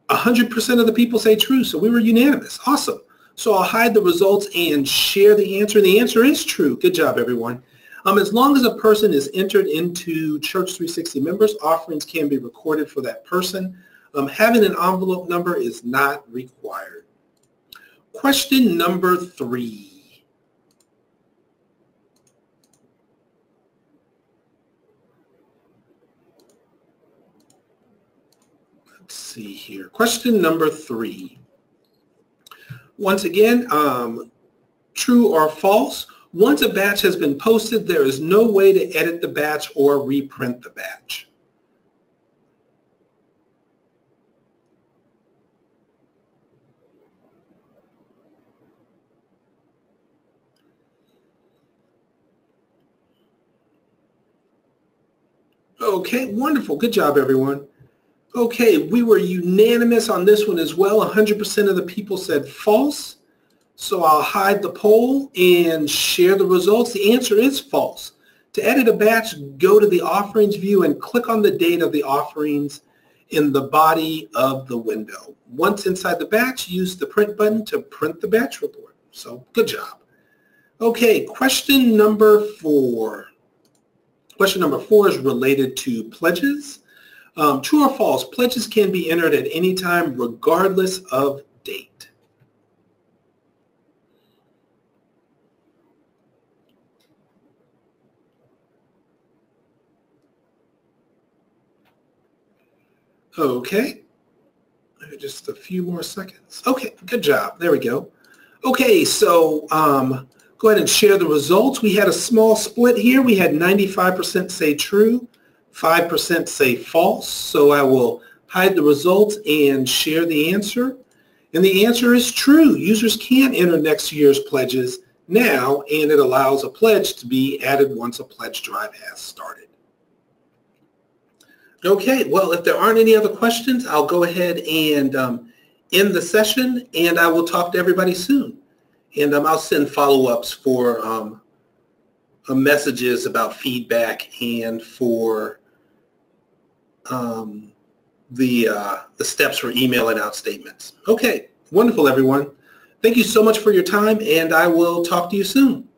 100% of the people say true, so we were unanimous. Awesome. So I'll hide the results and share the answer. The answer is true. Good job, everyone. As long as a person is entered into Church360 members, offerings can be recorded for that person. Having an envelope number is not required. Question number 3. Let's see here. Question number 3. Once again, true or false, once a batch has been posted, there is no way to edit the batch or reprint the batch. Okay, wonderful. Good job, everyone. Okay, we were unanimous on this one as well. 100% of the people said false. So I'll hide the poll and share the results. The answer is false. To edit a batch, go to the offerings view and click on the date of the offerings in the body of the window. Once inside the batch, use the print button to print the batch report. So good job. Okay, question number 4. Question number 4 is related to pledges. True or false, pledges can be entered at any time regardless of date. Okay, just a few more seconds. Okay, good job. There we go. Okay, so go ahead and share the results. We had a small split here. We had 95% say true, 5% say false. So I will hide the results and share the answer. And the answer is true. Users can enter next year's pledges now, and it allows a pledge to be added once a pledge drive has started. Okay, well, if there aren't any other questions, I'll go ahead and end the session, and I will talk to everybody soon. And I'll send follow-ups for messages about feedback and for the steps for emailing out statements. Okay, wonderful, everyone. Thank you so much for your time, and I will talk to you soon.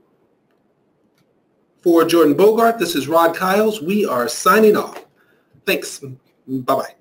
For Jordan Bogart, this is Rod Kiles. We are signing off. Thanks. Bye-bye.